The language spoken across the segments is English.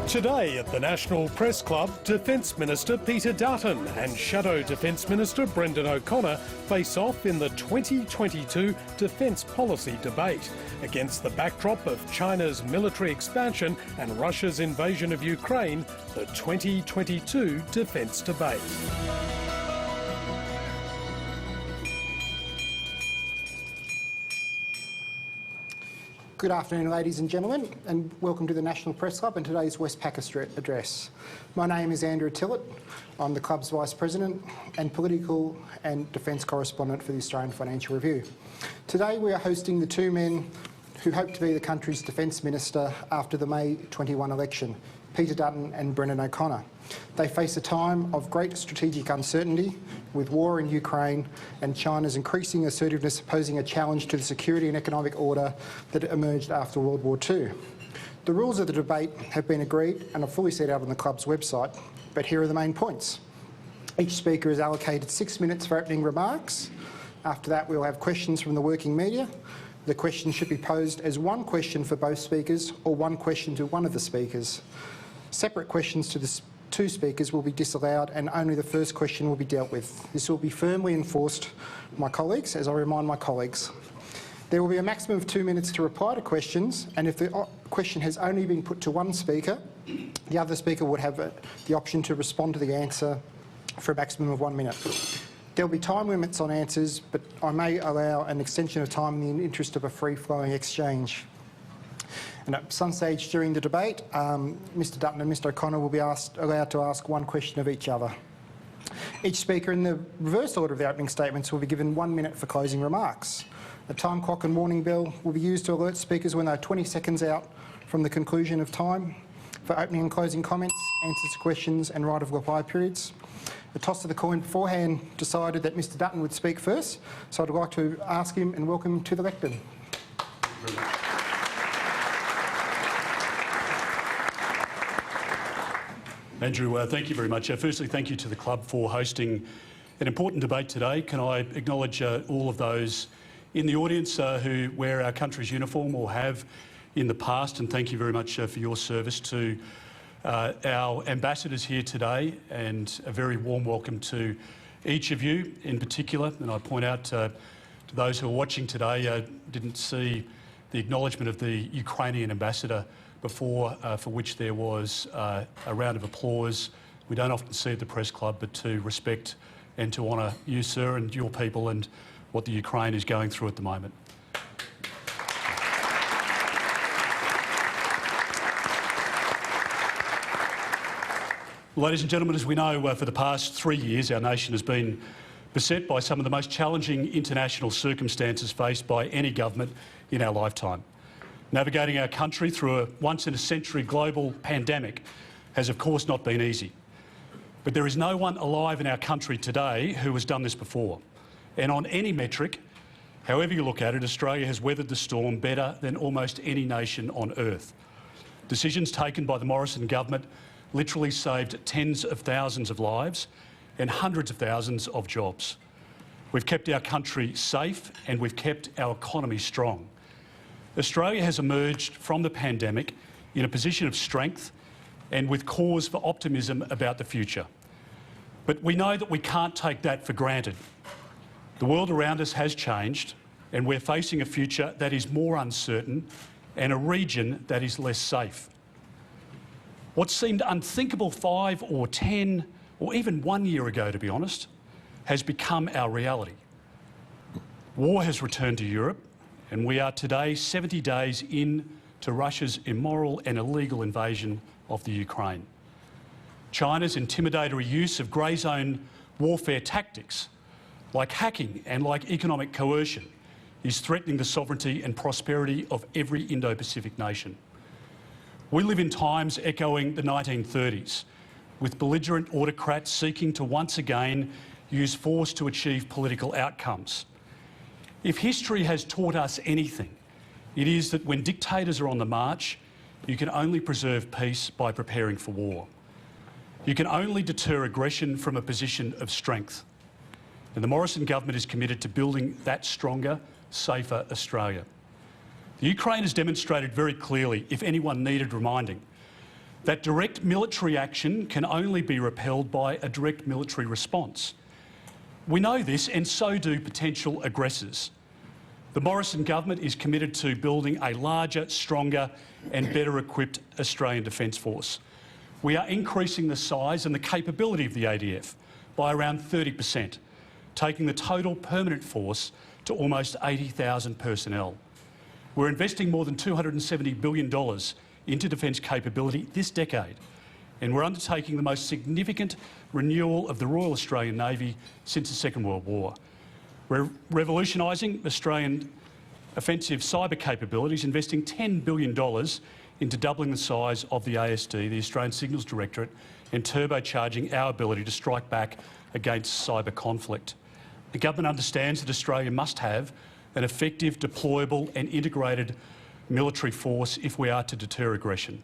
Today at the National Press Club, Defence Minister Peter Dutton and Shadow Defence Minister Brendan O'Connor face off in the 2022 defence policy debate against the backdrop of China's military expansion and Russia's invasion of Ukraine, the 2022 defence debate. Good afternoon, ladies and gentlemen, and welcome to the National Press Club and today's Westpac address. My name is Andrew Tillett. I'm the club's Vice President and Political and Defence Correspondent for the Australian Financial Review. Today we are hosting the two men who hope to be the country's Defence Minister after the May 21 election, Peter Dutton and Brendan O'Connor. They face a time of great strategic uncertainty, with war in Ukraine and China's increasing assertiveness posing a challenge to the security and economic order that emerged after World War II. The rules of the debate have been agreed and are fully set out on the club's website, but here are the main points. Each speaker is allocated 6 minutes for opening remarks. After that, we'll have questions from the working media. The question should be posed as one question for both speakers or one question to one of the speakers. Separate questions to the two speakers will be disallowed and only the first question will be dealt with. This will be firmly enforced, my colleagues, as I remind my colleagues. There will be a maximum of 2 minutes to reply to questions, and if the question has only been put to one speaker, the other speaker would have the option to respond to the answer for a maximum of 1 minute. There will be time limits on answers, but I may allow an extension of time in the interest of a free-flowing exchange. And at some stage during the debate, Mr Dutton and Mr O'Connor will be allowed to ask one question of each other. Each speaker, in the reverse order of the opening statements, will be given 1 minute for closing remarks. A time clock and warning bell will be used to alert speakers when they are 20 seconds out from the conclusion of time for opening and closing comments, answers to questions and right of reply periods. The toss of the coin beforehand decided that Mr Dutton would speak first, so I'd like to ask him and welcome him to the lectern. Andrew, thank you very much. Firstly, thank you to the club for hosting an important debate today. Can I acknowledge all of those in the audience who wear our country's uniform or have in the past, and thank you very much for your service to our ambassadors here today, and a very warm welcome to each of you in particular. And I point out to those who are watching today, didn't see the acknowledgement of the Ukrainian ambassador before, for which there was a round of applause. We don't often see at the press club, but to respect and to honour you, sir, and your people and what the Ukraine is going through at the moment. Ladies and gentlemen, as we know, for the past 3 years, our nation has been beset by some of the most challenging international circumstances faced by any government in our lifetime. Navigating our country through a once-in-a-century global pandemic has, of course, not been easy. But there is no one alive in our country today who has done this before. And on any metric, however you look at it, Australia has weathered the storm better than almost any nation on earth. Decisions taken by the Morrison government literally saved tens of thousands of lives and hundreds of thousands of jobs. We've kept our country safe and we've kept our economy strong. Australia has emerged from the pandemic in a position of strength and with cause for optimism about the future. But we know that we can't take that for granted. The world around us has changed, and we're facing a future that is more uncertain and a region that is less safe. What seemed unthinkable 5 or 10 or even 1 year ago, to be honest, has become our reality. War has returned to Europe, and we are today 70 days into Russia's immoral and illegal invasion of the Ukraine. China's intimidatory use of grey zone warfare tactics, like hacking and like economic coercion, is threatening the sovereignty and prosperity of every Indo-Pacific nation. We live in times echoing the 1930s, with belligerent autocrats seeking to once again use force to achieve political outcomes. If history has taught us anything, it is that when dictators are on the march, you can only preserve peace by preparing for war. You can only deter aggression from a position of strength. And the Morrison government is committed to building that stronger, safer Australia. The Ukraine has demonstrated very clearly, if anyone needed reminding, that direct military action can only be repelled by a direct military response. We know this, and so do potential aggressors. The Morrison government is committed to building a larger, stronger and better equipped Australian Defence Force. We are increasing the size and the capability of the ADF by around 30%, taking the total permanent force to almost 80,000 personnel. We're investing more than $270 billion into defence capability this decade, and we're undertaking the most significant renewal of the Royal Australian Navy since the Second World War. We're revolutionising Australian offensive cyber capabilities, investing $10 billion into doubling the size of the ASD, the Australian Signals Directorate, and turbocharging our ability to strike back against cyber conflict. The government understands that Australia must have an effective, deployable and integrated military force if we are to deter aggression.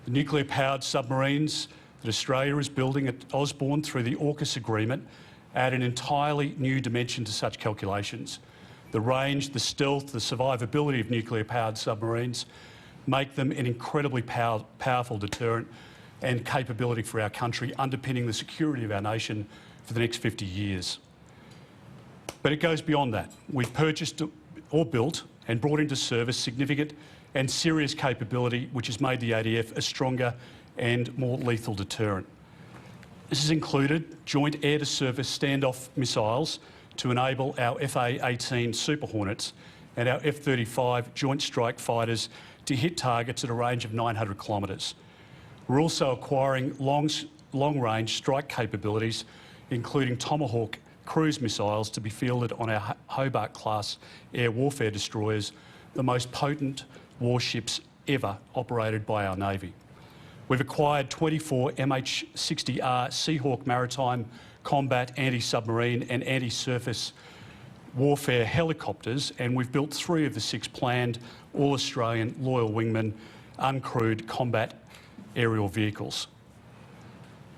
The nuclear-powered submarines that Australia is building at Osborne through the AUKUS agreement add an entirely new dimension to such calculations. The range, the stealth, the survivability of nuclear-powered submarines make them an incredibly powerful deterrent and capability for our country, underpinning the security of our nation for the next 50 years. But it goes beyond that. We've purchased or built and brought into service significant and serious capability which has made the ADF a stronger and more lethal deterrent. This has included joint air-to-surface standoff missiles to enable our FA-18 Super Hornets and our F-35 Joint Strike Fighters to hit targets at a range of 900 kilometres. We're also acquiring long-range strike capabilities, including Tomahawk cruise missiles to be fielded on our Hobart-class air warfare destroyers, the most potent warships ever operated by our Navy. We've acquired 24 MH-60R Seahawk maritime combat anti-submarine and anti-surface warfare helicopters, and we've built 3 of the 6 planned all-Australian Loyal Wingman uncrewed combat aerial vehicles.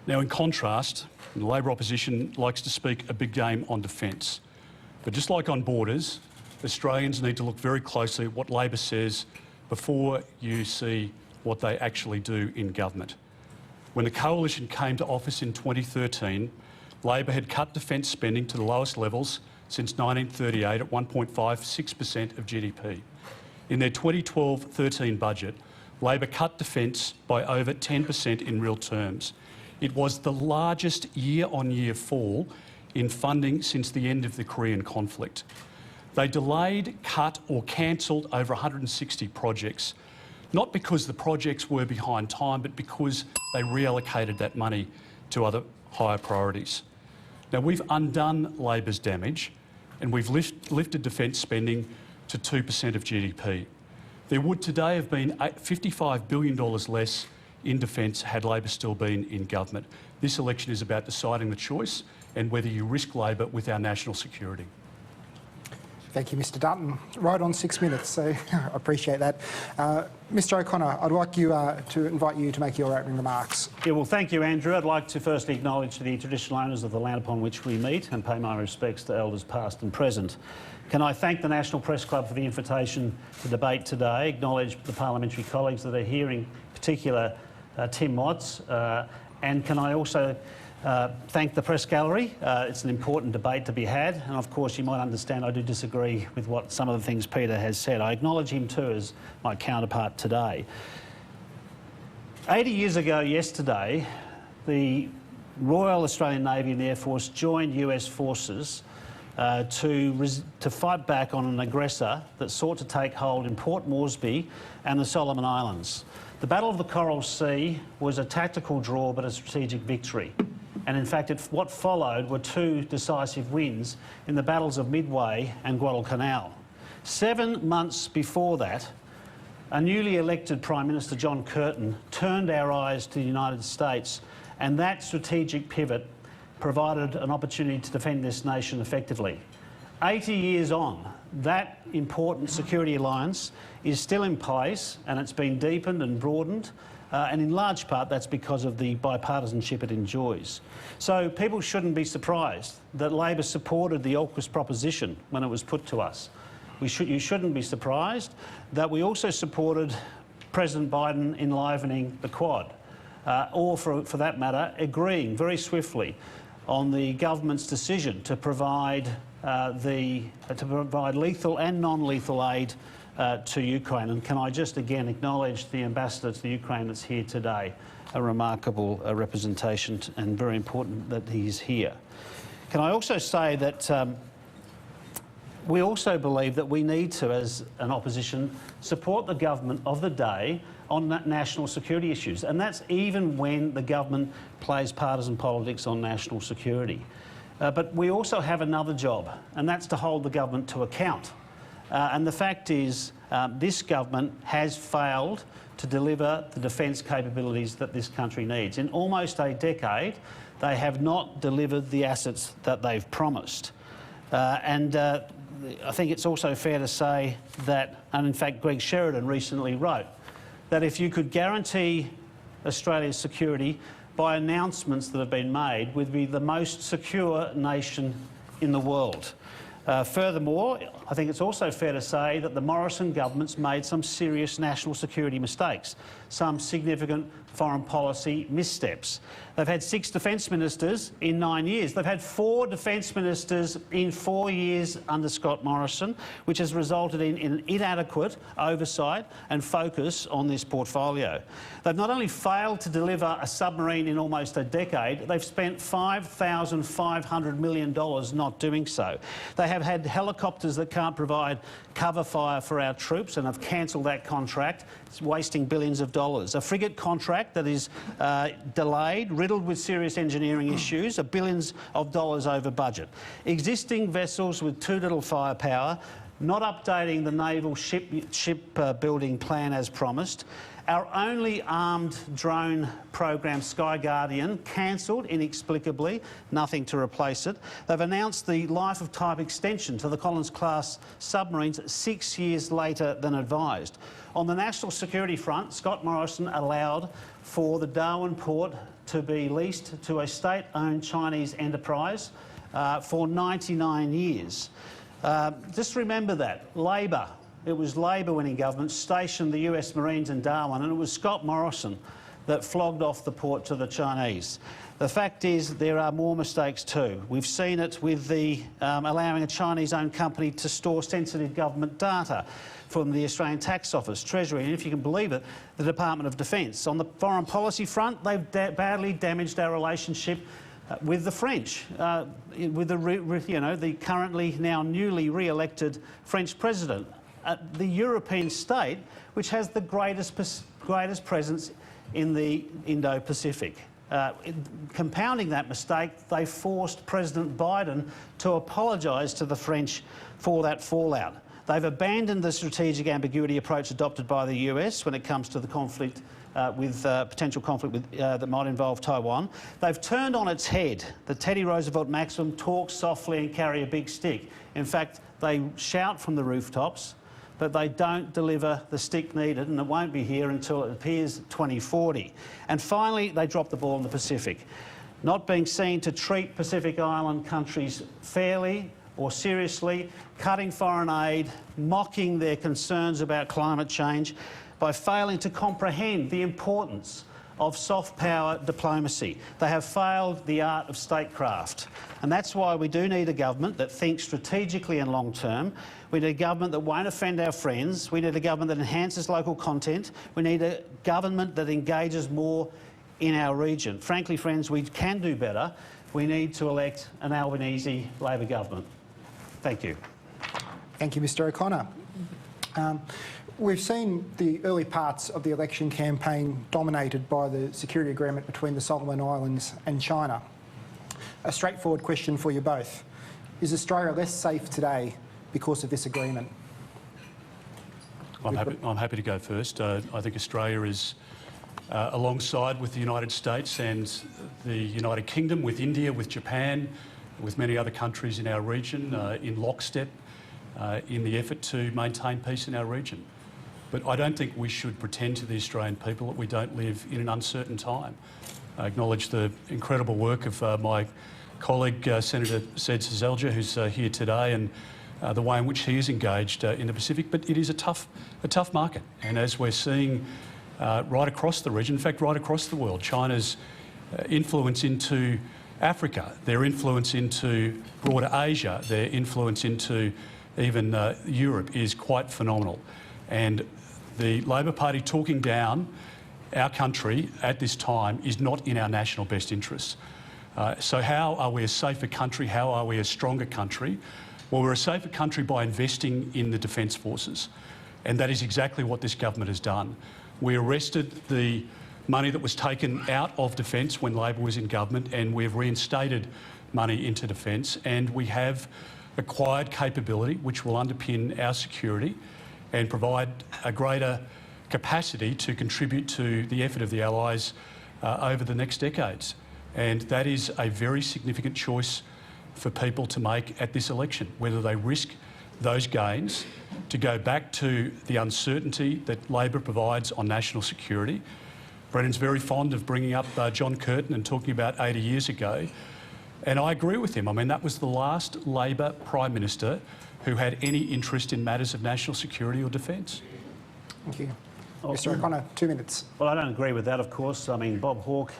Now, in contrast, the Labor opposition likes to speak a big game on defence. But just like on borders, Australians need to look very closely at what Labor says before you see what they actually do in government. When the coalition came to office in 2013, Labor had cut defence spending to the lowest levels since 1938 at 1.56% of GDP. In their 2012-13 budget, Labor cut defence by over 10% in real terms. It was the largest year-on-year fall in funding since the end of the Korean conflict. They delayed, cut or cancelled over 160 projects, not because the projects were behind time, but because they reallocated that money to other higher priorities. Now, we've undone Labor's damage and we've lifted defence spending to 2% of GDP. There would today have been $55 billion less in defence had Labor still been in government. This election is about deciding the choice and whether you risk Labor with our national security. Thank you, Mr Dutton. Right on 6 minutes, so I appreciate that. Mr O'Connor, I'd like you to invite you to make your opening remarks. Yeah, well, thank you, Andrew. I'd like to firstly acknowledge the traditional owners of the land upon which we meet and pay my respects to elders past and present. Can I thank the National Press Club for the invitation to debate today, acknowledge the parliamentary colleagues that are here, in particular Tim Watts, and can I also thank the Press Gallery. It's an important debate to be had, and of course you might understand I do disagree with what some of the things Peter has said. I acknowledge him too as my counterpart today. 80 years ago yesterday, the Royal Australian Navy and Air Force joined US forces to fight back on an aggressor that sought to take hold in Port Moresby and the Solomon Islands. The Battle of the Coral Sea was a tactical draw but a strategic victory. And in fact, what followed were 2 decisive wins in the battles of Midway and Guadalcanal. 7 months before that, a newly elected Prime Minister, John Curtin, turned our eyes to the United States, and that strategic pivot provided an opportunity to defend this nation effectively. 80 years on, that important security alliance is still in place, and it's been deepened and broadened, and in large part that's because of the bipartisanship it enjoys. So people shouldn't be surprised that Labor supported the AUKUS proposition when it was put to us. You shouldn't be surprised that we also supported President Biden enlivening the Quad. or for that matter, agreeing very swiftly on the government's decision to provide lethal and non-lethal aid to Ukraine. And can I just again acknowledge the ambassador to Ukraine that's here today, a remarkable representation, and very important that he's here. Can I also say that we also believe that we need to, as an opposition, support the government of the day on national security issues, and that's even when the government plays partisan politics on national security. But we also have another job, and that's to hold the government to account. And the fact is, this government has failed to deliver the defence capabilities that this country needs. In almost a decade, they have not delivered the assets that they've promised. I think it's also fair to say that, and in fact Greg Sheridan recently wrote, that if you could guarantee Australia's security by announcements that have been made, we'd be the most secure nation in the world. Furthermore, I think it's also fair to say that the Morrison government's made some serious national security mistakes, some significant foreign policy missteps. They've had 6 defence ministers in 9 years. They've had 4 defence ministers in 4 years under Scott Morrison, which has resulted in inadequate oversight and focus on this portfolio. They've not only failed to deliver a submarine in almost a decade, they've spent $5,500 million not doing so. They have had helicopters that can't provide cover fire for our troops and have cancelled that contract. It's wasting billions of dollars. A frigate contract that is delayed, riddled with serious engineering issues, billions of dollars over budget. Existing vessels with too little firepower, not updating the naval shipbuilding plan as promised. Our only armed drone program, Sky Guardian, cancelled inexplicably, nothing to replace it. They've announced the life of type extension to the Collins-class submarines 6 years later than advised. On the national security front, Scott Morrison allowed for the Darwin port to be leased to a state-owned Chinese enterprise for 99 years. Just remember that. Labor. It was Labor winning government stationed the US Marines in Darwin, and it was Scott Morrison that flogged off the port to the Chinese. The fact is there are more mistakes too. We've seen it with the allowing a Chinese-owned company to store sensitive government data from the Australian Tax Office, Treasury, and if you can believe it, the Department of Defence. On the foreign policy front, they've badly damaged our relationship with the French, with the currently now newly re-elected French president. The European state, which has the greatest presence in the Indo-Pacific. Compounding that mistake, they forced President Biden to apologise to the French for that fallout. They've abandoned the strategic ambiguity approach adopted by the US when it comes to the conflict potential conflict that might involve Taiwan. They've turned on its head the Teddy Roosevelt maxim, talk softly and carry a big stick. In fact, they shout from the rooftops, but they don't deliver the stick needed, and it won't be here until it appears 2040. And finally, they drop the ball in the Pacific. Not being seen to treat Pacific Island countries fairly or seriously, cutting foreign aid, mocking their concerns about climate change, by failing to comprehend the importance of soft power diplomacy. They have failed the art of statecraft. And that's why we do need a government that thinks strategically and long term. We need a government that won't offend our friends. We need a government that enhances local content. We need a government that engages more in our region. Frankly, friends, we can do better. We need to elect an Albanese Labor government. Thank you. Thank you, Mr O'Connor. We've seen the early parts of the election campaign dominated by the security agreement between the Solomon Islands and China. A straightforward question for you both. Is Australia less safe today because of this agreement? I'm happy to go first. I think Australia is alongside with the United States and the United Kingdom, with India, with Japan, with many other countries in our region, in lockstep in the effort to maintain peace in our region. But I don't think we should pretend to the Australian people that we don't live in an uncertain time. I acknowledge the incredible work of my colleague, Senator Zed Seselja, who's here today, and the way in which he is engaged in the Pacific. But it is a tough market. And as we're seeing right across the region, in fact, right across the world. China's influence into Africa, their influence into broader Asia, their influence into even Europe is quite phenomenal. And the Labor Party talking down our country at this time is not in our national best interests. So how are we a safer country? How are we a stronger country? Well, we're a safer country by investing in the Defence Forces. And that is exactly what this government has done. We arrested the money that was taken out of defence when Labor was in government, and we've reinstated money into defence, and we have acquired capability which will underpin our security and provide a greater capacity to contribute to the effort of the Allies over the next decades. And that is a very significant choice for people to make at this election, whether they risk those gains to go back to the uncertainty that Labor provides on national security. Brendan's very fond of bringing up John Curtin and talking about 80 years ago. And I agree with him. I mean, that was the last Labor Prime Minister who had any interest in matters of national security or defence. Thank you. Mr O'Connor, 2 minutes. Well, I don't agree with that, of course. I mean, Bob Hawke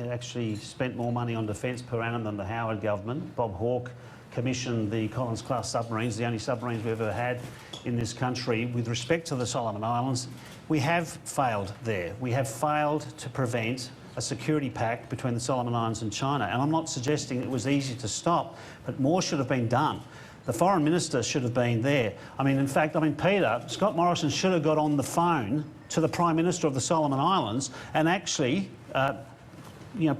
actually spent more money on defence per annum than the Howard government. Bob Hawke commissioned the Collins-class submarines, the only submarines we've ever had in this country. With respect to the Solomon Islands, we have failed there. We have failed to prevent a security pact between the Solomon Islands and China. And I'm not suggesting it was easy to stop, but more should have been done. The Foreign Minister should have been there. I mean, in fact, Peter, Scott Morrison should have got on the phone to the Prime Minister of the Solomon Islands and actually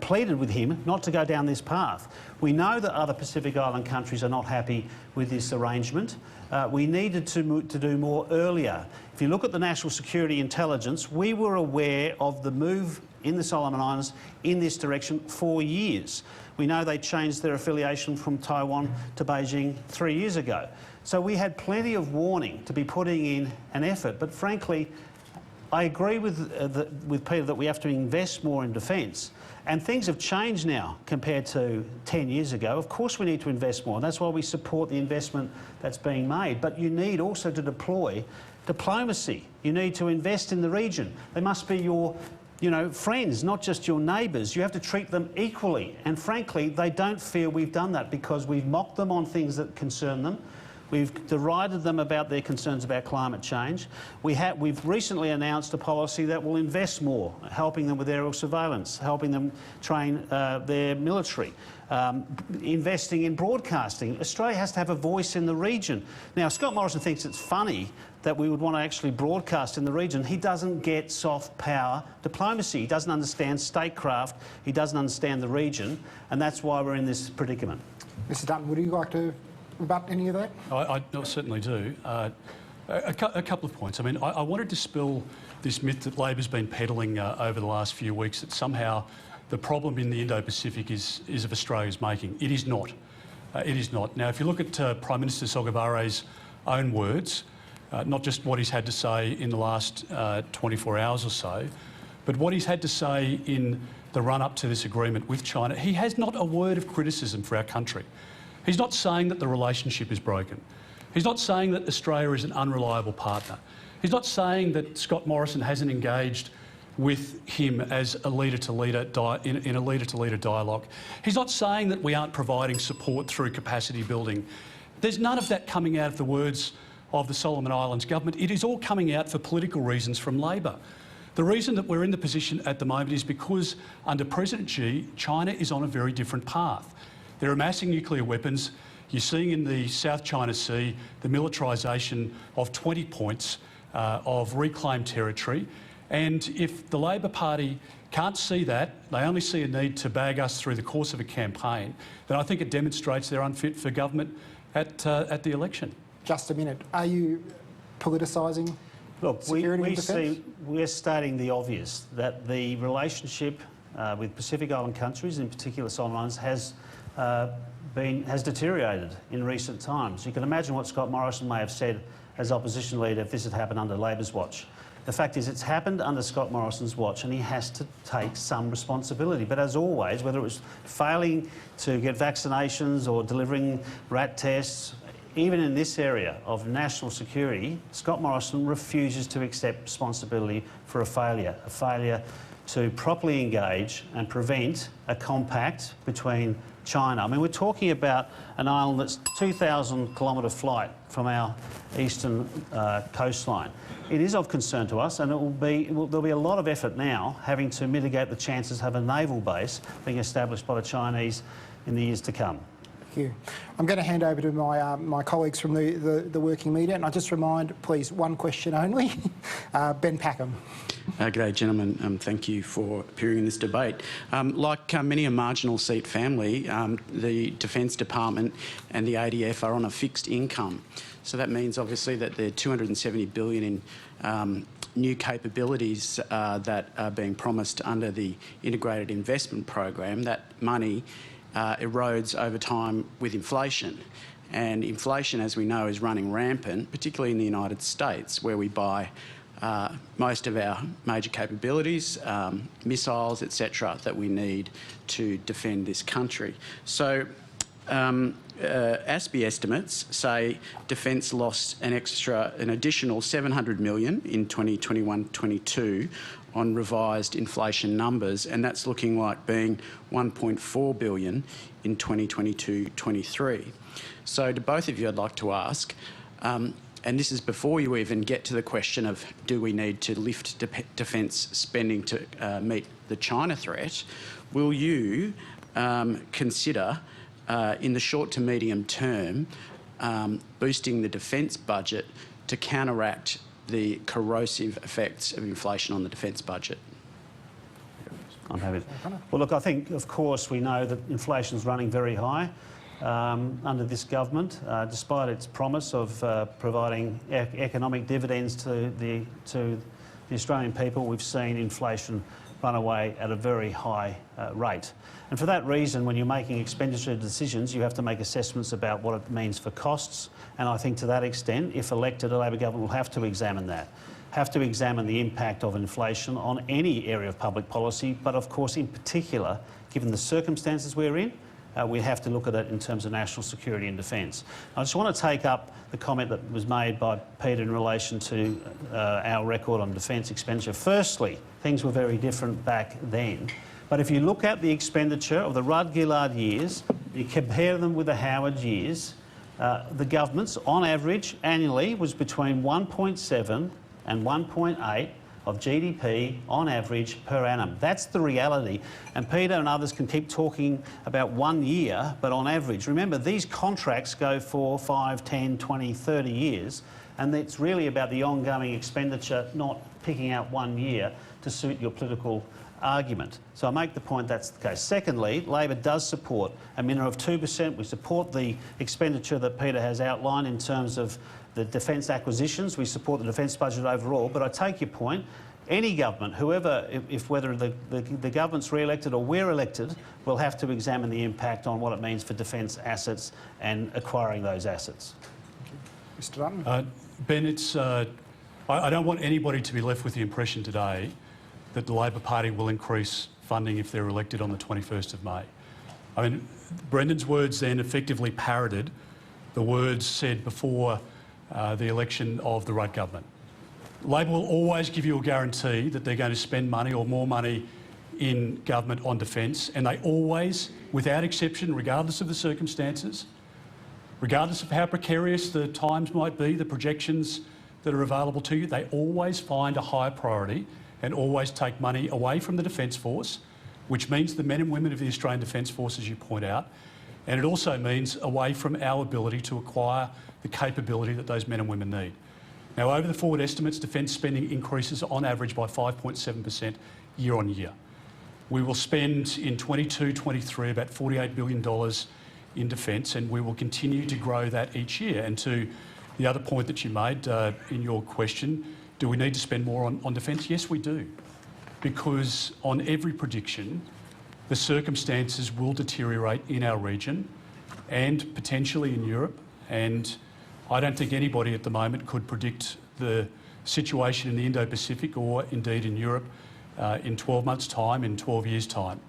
pleaded with him not to go down this path. We know that other Pacific Island countries are not happy with this arrangement. We needed to do more earlier. If you look at the National Security Intelligence, we were aware of the move in the Solomon Islands in this direction for years. We know they changed their affiliation from Taiwan to Beijing 3 years ago. So we had plenty of warning to be putting in an effort. But frankly, I agree with Peter that we have to invest more in defence. And things have changed now compared to 10 years ago. Of course we need to invest more, and that's why we support the investment that's being made. But you need also to deploy diplomacy. You need to invest in the region. They must be your friends, not just your neighbours. You have to treat them equally. And frankly, they don't feel we've done that because we've mocked them on things that concern them. We've derided them about their concerns about climate change. We've recently announced a policy that will invest more, helping them with aerial surveillance, helping them train their military, investing in broadcasting. Australia has to have a voice in the region. Now, Scott Morrison thinks it's funny that we would want to actually broadcast in the region. He doesn't get soft power diplomacy. He doesn't understand statecraft. He doesn't understand the region, and that's why we're in this predicament. Mr Dutton, would you like to rebut any of that? I certainly do. A couple of points. I mean, I want to dispel this myth that Labor's been peddling over the last few weeks that somehow the problem in the Indo-Pacific is of Australia's making. It is not. It is not. Now, if you look at Prime Minister Sogavare's own words, not just what he's had to say in the last 24 hours or so, but what he's had to say in the run-up to this agreement with China, he has not a word of criticism for our country. He's not saying that the relationship is broken. He's not saying that Australia is an unreliable partner. He's not saying that Scott Morrison hasn't engaged with him as a leader-to-leader in a leader-to-leader dialogue. He's not saying that we aren't providing support through capacity building. There's none of that coming out of the words of the Solomon Islands government. It is all coming out for political reasons from Labor. The reason that we're in the position at the moment is because under President Xi, China is on a very different path. They're amassing nuclear weapons. You're seeing in the South China Sea the militarisation of 20 points of reclaimed territory. And if the Labor Party can't see that, they only see a need to bag us through the course of a campaign, then I think it demonstrates they're unfit for government at the election. Just a minute. Are you politicising security and defence? We're stating the obvious, that the relationship with Pacific Island countries, in particular Solomon Islands, has deteriorated in recent times. You can imagine what Scott Morrison may have said as opposition leader if this had happened under Labor's watch. The fact is it's happened under Scott Morrison's watch and he has to take some responsibility. But as always, whether it was failing to get vaccinations or delivering rat tests, even in this area of national security, Scott Morrison refuses to accept responsibility for a failure to properly engage and prevent a compact between China. I mean, we're talking about an island that's 2,000 kilometre flight from our eastern coastline. It is of concern to us, and there'll be a lot of effort now having to mitigate the chances of a naval base being established by the Chinese in the years to come. Thank you. I'm going to hand over to my colleagues from the working media, and I just remind, please, one question only. Ben Packham. G'day, gentlemen. Thank you for appearing in this debate. Like many a marginal seat family, the Defence Department and the ADF are on a fixed income. So that means, obviously, that the $270 billion in new capabilities that are being promised under the Integrated Investment Program, that money erodes over time with inflation. And inflation, as we know, is running rampant, particularly in the United States, where we buy most of our major capabilities, missiles, etc., that we need to defend this country. So ASPI estimates say Defence lost an additional $700 million in 2021-22 on revised inflation numbers, and that's looking like being $1.4 billion in 2022-23. So to both of you, I'd like to ask, and this is before you even get to the question of do we need to lift defence spending to meet the China threat, will you consider in the short to medium term boosting the defence budget to counteract the corrosive effects of inflation on the defence budget? I'm happy. Well, look, I think, of course, we know that inflation is running very high under this government, despite its promise of providing economic dividends to the Australian people. We've seen inflation run away at a very high rate. And for that reason, when you're making expenditure decisions, you have to make assessments about what it means for costs. And I think to that extent, if elected, a Labor government will have to examine that, have to examine the impact of inflation on any area of public policy. But of course, in particular, given the circumstances we're in, we have to look at it in terms of national security and defence. I just want to take up the comment that was made by Peter in relation to our record on defence expenditure. Firstly, things were very different back then. But if you look at the expenditure of the Rudd-Gillard years, you compare them with the Howard years, the government's, on average, annually, was between 1.7 and 1.8 of GDP on average per annum. That's the reality. And Peter and others can keep talking about 1 year, but on average. Remember, these contracts go for 5, 10, 20, 30 years, and it's really about the ongoing expenditure, not picking out 1 year to suit your political argument. So I make the point that's the case. Secondly, Labor does support a minimum of 2%. We support the expenditure that Peter has outlined in terms of the defence acquisitions. We support the defence budget overall. But I take your point. Any government, whoever, whether the government's re-elected or we're elected, will have to examine the impact on what it means for defence assets and acquiring those assets. Mr Dutton. Ben, I don't want anybody to be left with the impression today that the Labor Party will increase funding if they're elected on the 21st of May. I mean, Brendan's words then effectively parroted the words said before the election of the Rudd government. Labor will always give you a guarantee that they're going to spend money or more money in government on defence, and they always, without exception, regardless of the circumstances, regardless of how precarious the times might be, the projections that are available to you, they always find a higher priority and always take money away from the Defence Force, which means the men and women of the Australian Defence Force, as you point out, and it also means away from our ability to acquire the capability that those men and women need. Now, over the forward estimates, defence spending increases on average by 5.7% year on year. We will spend in 22-23 about $48 billion in defence, and we will continue to grow that each year. And to the other point that you made in your question, do we need to spend more on defence? Yes, we do. Because on every prediction, the circumstances will deteriorate in our region and potentially in Europe. And I don't think anybody at the moment could predict the situation in the Indo-Pacific or indeed in Europe in 12 months' time, in 12 years' time.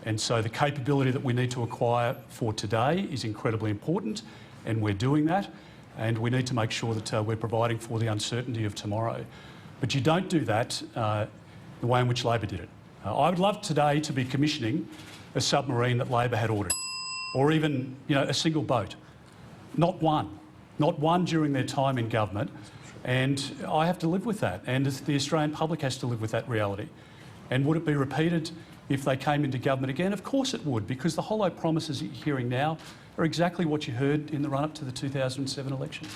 And so the capability that we need to acquire for today is incredibly important. and we're doing that, and we need to make sure that we're providing for the uncertainty of tomorrow. But you don't do that the way in which Labor did it. I would love today to be commissioning a submarine that Labor had ordered, or even, a single boat. Not one during their time in government, and I have to live with that, and the Australian public has to live with that reality. And would it be repeated if they came into government again? Of course it would, because the hollow promises that you're hearing now are exactly what you heard in the run-up to the 2007 election.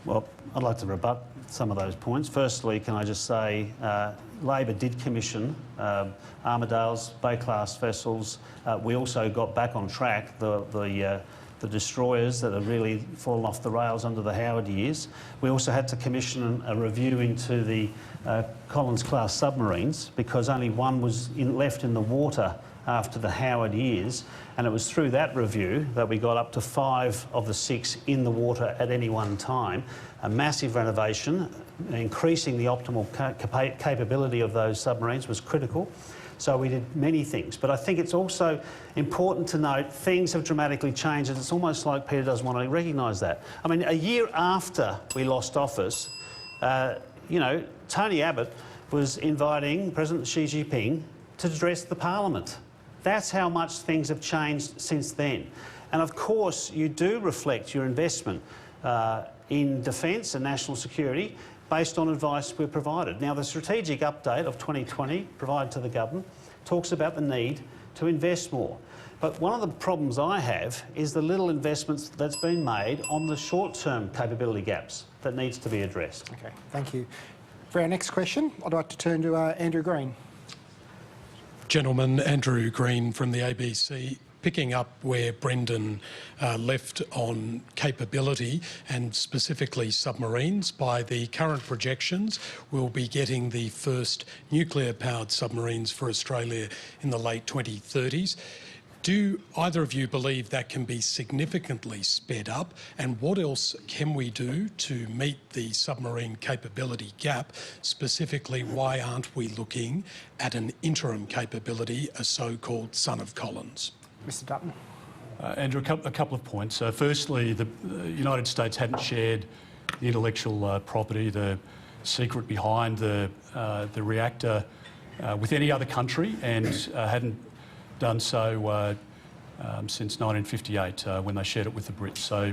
Well, I'd like to rebut some of those points. Firstly, can I just say Labor did commission Armidale's Bay-class vessels. We also got back on track the destroyers that have really fallen off the rails under the Howard years. We also had to commission a review into the Collins-class submarines because only one was left in the water after the Howard years, and it was through that review that we got up to 5 of the 6 in the water at any one time. A massive renovation, increasing the optimal capability of those submarines was critical. So we did many things, but I think it's also important to note things have dramatically changed, and it's almost like Peter doesn't want to recognise that. I mean, a year after we lost office, Tony Abbott was inviting President Xi Jinping to address the Parliament. That's how much things have changed since then. And of course, you do reflect your investment in defence and national security based on advice we're provided. Now, the strategic update of 2020 provided to the government talks about the need to invest more. But one of the problems I have is the little investments that's been made on the short-term capability gaps that needs to be addressed. Okay, thank you. For our next question, I'd like to turn to Andrew Green. Gentleman, Andrew Green from the ABC. Picking up where Brendan left on capability and specifically submarines, by the current projections, we'll be getting the first nuclear-powered submarines for Australia in the late 2030s. Do either of you believe that can be significantly sped up? And what else can we do to meet the submarine capability gap? Specifically, why aren't we looking at an interim capability, a so-called son of Collins? Mr Dutton. Andrew, a couple of points. Firstly, the United States hadn't shared the intellectual property, the secret behind the reactor with any other country, and hadn't done so since 1958 when they shared it with the Brits. So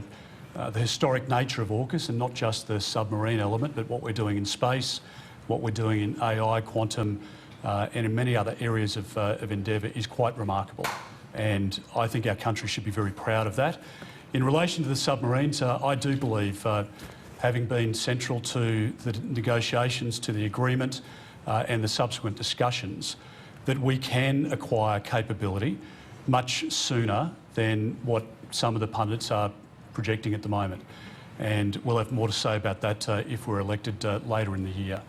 the historic nature of AUKUS, and not just the submarine element, but what we're doing in space, what we're doing in AI, quantum, and in many other areas of endeavour is quite remarkable. And I think our country should be very proud of that. In relation to the submarines, I do believe, having been central to the negotiations, to the agreement and the subsequent discussions, that we can acquire capability much sooner than what some of the pundits are projecting at the moment. And we'll have more to say about that if we're elected later in the year.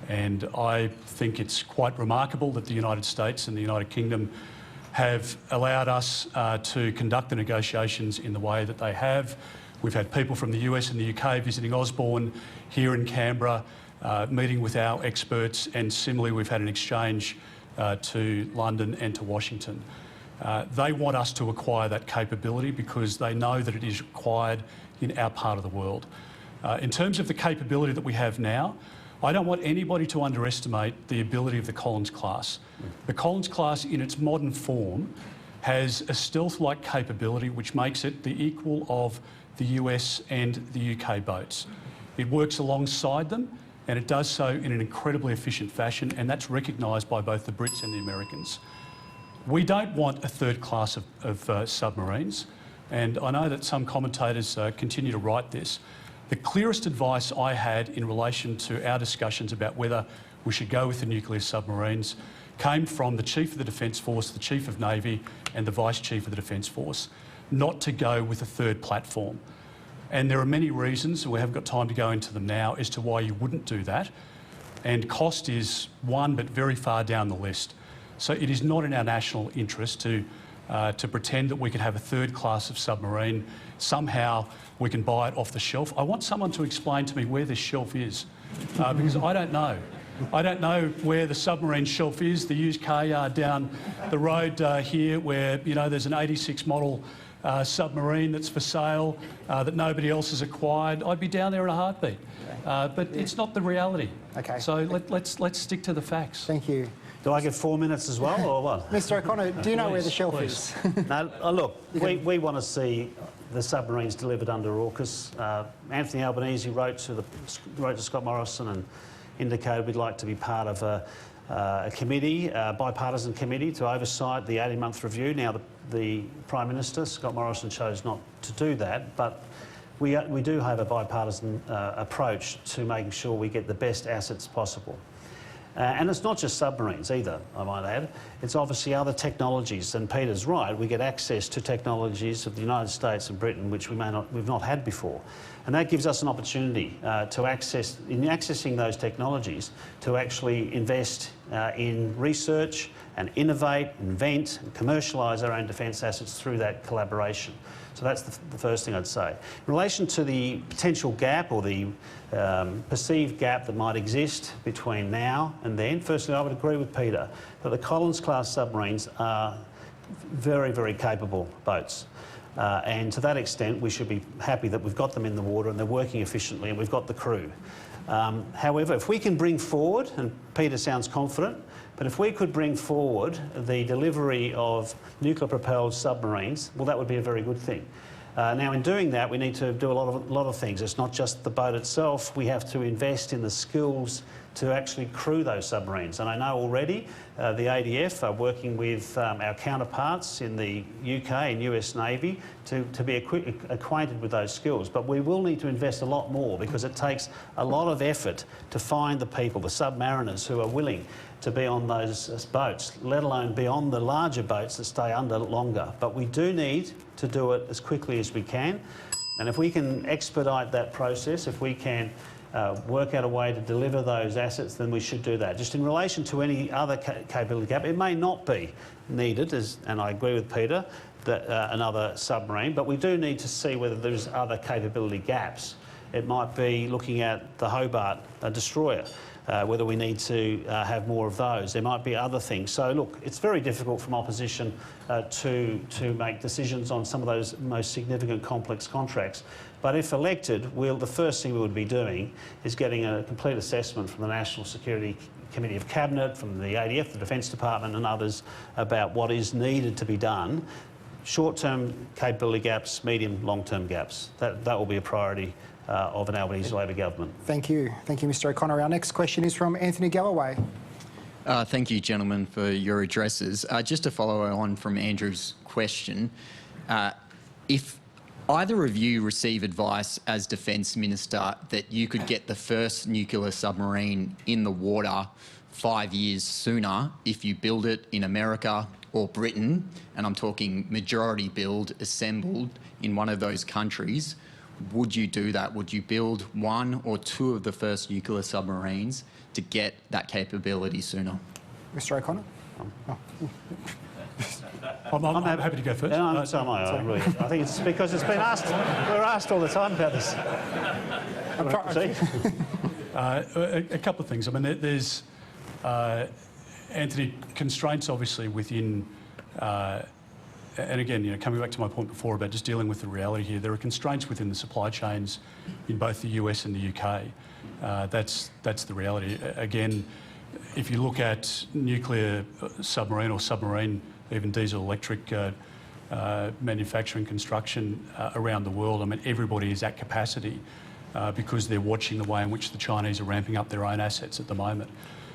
And I think it's quite remarkable that the United States and the United Kingdom have allowed us to conduct the negotiations in the way that they have. We've had people from the US and the UK visiting Osborne here in Canberra, meeting with our experts, and similarly we've had an exchange to London and to Washington. They want us to acquire that capability because they know that it is required in our part of the world. In terms of the capability that we have now, I don't want anybody to underestimate the ability of the Collins class. The Collins class in its modern form has a stealth-like capability which makes it the equal of the US and the UK boats. It works alongside them, and it does so in an incredibly efficient fashion, and that's recognised by both the Brits and the Americans. We don't want a third class of submarines, and I know that some commentators continue to write this. The clearest advice I had in relation to our discussions about whether we should go with the nuclear submarines came from the Chief of the Defence Force, the Chief of Navy and the Vice Chief of the Defence Force, not to go with a third platform. And there are many reasons, and we haven't got time to go into them now, as to why you wouldn't do that. And cost is one, but very far down the list. So it is not in our national interest to pretend that we could have a third class of submarine. Somehow we can buy it off the shelf. I want someone to explain to me where this shelf is, because I don't know. I don't know where the submarine shelf is. The used car yard down the road here, where there's an 86 model submarine that's for sale that nobody else has acquired, I'd be down there in a heartbeat. But it's not the reality. Okay. So let's stick to the facts. Thank you. Do I get 4 minutes as well, or what? Mr O'Connor, do you know where the shelf please. is? No, look, we want to see the submarines delivered under AUKUS. Anthony Albanese wrote to Scott Morrison and indicated we'd like to be part of a committee, a bipartisan committee, to oversight the 18-month review. Now, the Prime Minister, Scott Morrison, chose not to do that, but we do have a bipartisan approach to making sure we get the best assets possible. And it's not just submarines either, I might add. It's obviously other technologies, and Peter's right, we get access to technologies of the United States and Britain which we've not had before. And that gives us an opportunity to accessing those technologies, to actually invest in research and innovate, invent and commercialise our own defence assets through that collaboration. So that's the first thing I'd say. In relation to the potential gap or the perceived gap that might exist between now and then, firstly I would agree with Peter that the Collins-class submarines are very, very capable boats. And to that extent we should be happy that we've got them in the water and they're working efficiently and we've got the crew. However, if we can bring forward, and Peter sounds confident, but if we could bring forward the delivery of nuclear-propelled submarines, well, that would be a very good thing. Now, in doing that, we need to do a lot of things. It's not just the boat itself. We have to invest in the skills to actually crew those submarines. And I know already the ADF are working with our counterparts in the UK and US Navy to be acquainted with those skills. But we will need to invest a lot more because it takes a lot of effort to find the people, the submariners who are willing to be on those boats, let alone be on the larger boats that stay under longer. But we do need to do it as quickly as we can. And if we can expedite that process, if we can work out a way to deliver those assets, then we should do that. Just in relation to any other capability gap, it may not be needed, and I agree with Peter, that another submarine, but we do need to see whether there's other capability gaps. It might be looking at the Hobart destroyer, whether we need to have more of those. There might be other things. So look, it's very difficult from opposition to make decisions on some of those most significant complex contracts. But if elected, the first thing we would be doing is getting a complete assessment from the National Security Committee of Cabinet, from the ADF, the Defence Department and others about what is needed to be done. Short-term capability gaps, medium, long-term gaps. That will be a priority of an Albanese Labor government. Thank you. Thank you, Mr O'Connor. Our next question is from Anthony Galloway. Thank you, gentlemen, for your addresses. Just to follow on from Andrew's question, if either of you receive advice as Defence Minister that you could get the first nuclear submarine in the water 5 years sooner if you build it in America or Britain, and I'm talking majority build, assembled in one of those countries, would you do that? Would you build one or two of the first nuclear submarines to get that capability sooner? Mr O'Connor? I'm happy to go first. No, so am I. Really. I think it's because it's been asked. We're asked all the time about this. A couple of things. I mean, there's, Anthony, constraints obviously within, and again, you know, coming back to my point before about just dealing with the reality here, there are constraints within the supply chains in both the US and the UK. That's the reality. Again, if you look at nuclear submarine or submarine, even diesel electric manufacturing construction around the world, I mean, everybody is at capacity because they're watching the way in which the Chinese are ramping up their own assets at the moment.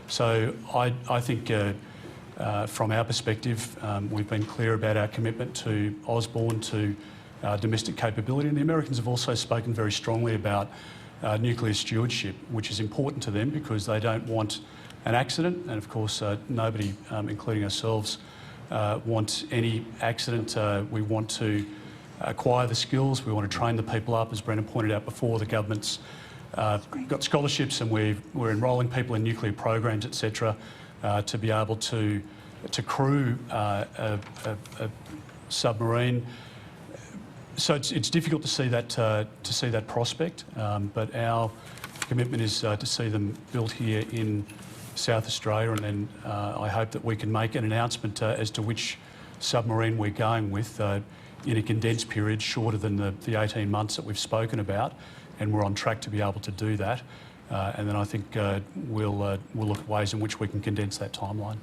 So I think from our perspective, we've been clear about our commitment to Osborne, to domestic capability, and the Americans have also spoken very strongly about nuclear stewardship, which is important to them because they don't want an accident, and of course nobody, including ourselves, want any accident. We want to acquire the skills, we want to train the people up. As Brendan pointed out before, the government's got scholarships and we're enrolling people in nuclear programs, etc., to be able to crew a submarine. So it's difficult to see that prospect, but our commitment is to see them built here in South Australia, and then I hope that we can make an announcement as to which submarine we're going with in a condensed period shorter than the 18 months that we've spoken about, and we're on track to be able to do that. And then I think we'll look at ways in which we can condense that timeline.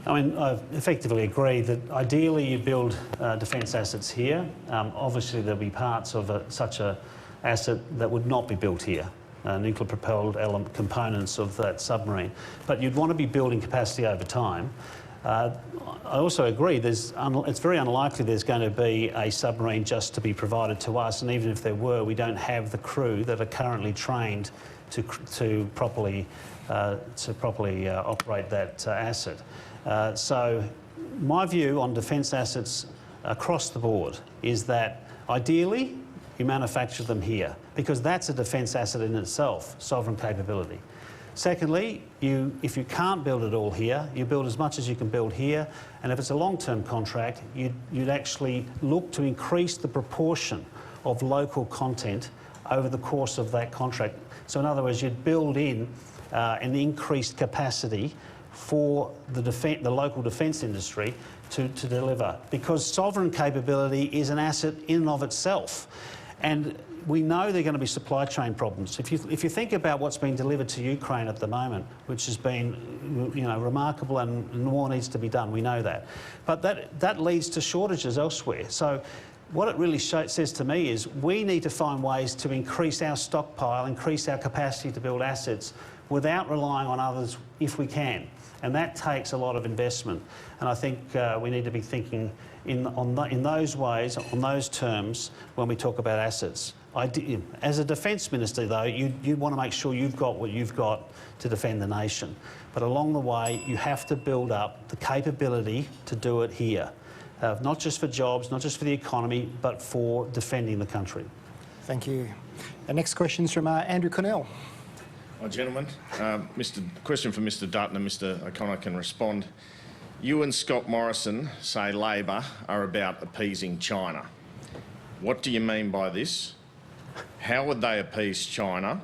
I mean, I effectively agree that ideally you build defence assets here. Obviously there'll be parts of such an asset that would not be built here, nuclear propelled components of that submarine. But you'd want to be building capacity over time. I also agree it's very unlikely there's going to be a submarine just to be provided to us, and even if there were, we don't have the crew that are currently trained to properly operate that asset. So my view on defence assets across the board is that ideally you manufacture them here, because that's a defence asset in itself, sovereign capability. Secondly, if you can't build it all here, you build as much as you can build here, and if it's a long-term contract, you'd actually look to increase the proportion of local content over the course of that contract. So in other words, you'd build in an increased capacity for the local defence industry to deliver, because sovereign capability is an asset in and of itself. And we know there are going to be supply chain problems. If you think about what's being delivered to Ukraine at the moment, which has been, remarkable, and more needs to be done, we know that. But that leads to shortages elsewhere. So what it really says to me is we need to find ways to increase our stockpile, increase our capacity to build assets without relying on others if we can. And that takes a lot of investment. And I think we need to be thinking in those ways, on those terms, when we talk about assets. As a defence minister, though, you want to make sure you've got what you've got to defend the nation. But along the way, you have to build up the capability to do it here, not just for jobs, not just for the economy, but for defending the country. Thank you. The next question is from Andrew Cornell. Hi, gentlemen. Question for Mr Dutton, and Mr O'Connor can respond. You and Scott Morrison say Labor are about appeasing China. What do you mean by this? How would they appease China?